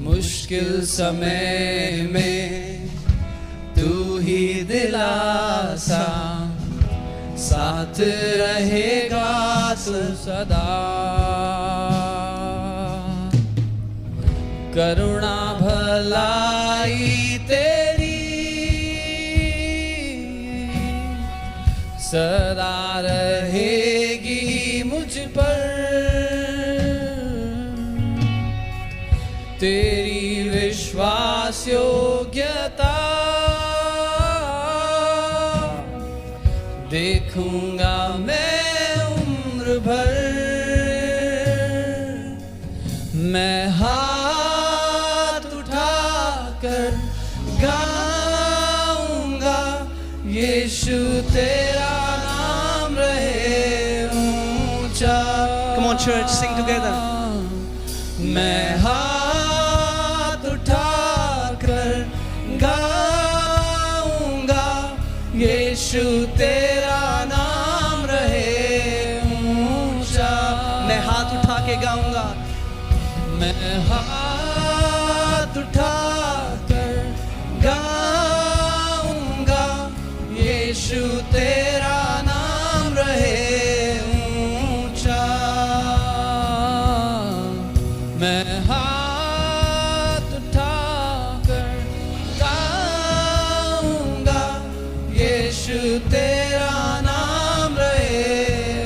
मुश्किल समय में तू ही दिलासा, साथ रहेगा तू सदा। करुणा भलाई तेरी सदा रहेगी मुझ पर, तेरी विश्वास योग्यता देखूंगा मैं उम्र भर, मैं यीशु तेरा नाम रहे ऊंचा। Come on, church, sing together. मैं हाथ उठाकर गाऊंगा, यीशु तेरा नाम रहे ऊंचा। मैं हाथ उठा के गाऊंगा, मैं हाथ उठाकर गाऊंगा, यीशु तेरा नाम रहे ऊंचा। मैं हाथ उठाकर गाऊंगा, यीशु तेरा नाम रहे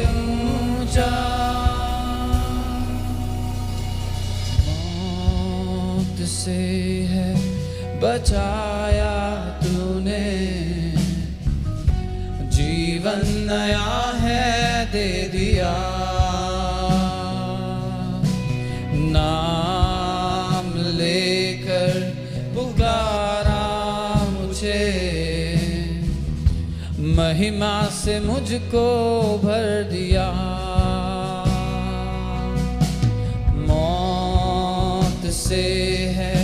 ऊंचा। मौत से है बचाया तूने, जीवन नया है दे दिया, नाम लेकर पुकारा मुझे, महिमा से मुझको भर दिया। मौत से है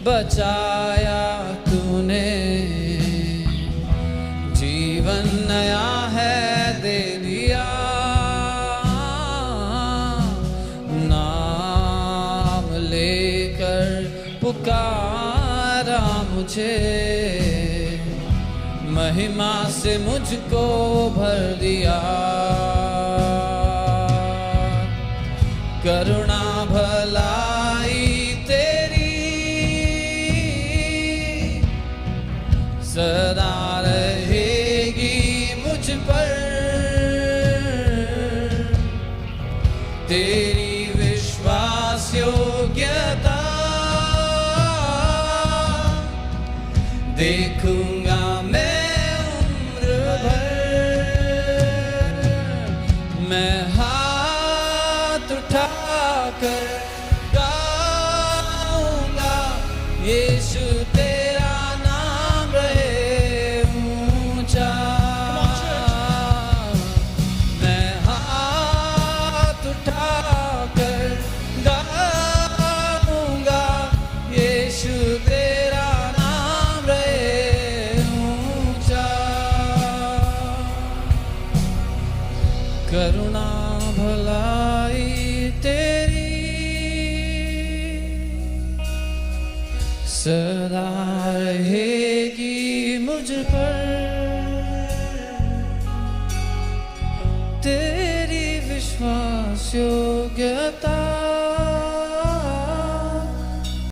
बचाया तूने, जीवन नया है दे दिया, नाम लेकर पुकारा मुझे, महिमा से मुझको भर दिया। करुणा भलाई तेरी सदा रहेगी मुझ पर, तेरी विश्वास योग्यता देखूंगा मैं उम्र भर। मैं हाथ उठाकर गाऊंगा, यीशु तेरा नाम रहे ऊंचा। मैं हाथ उठा सदा रहेगी मुझ पर तेरी विश्वास योग्यता।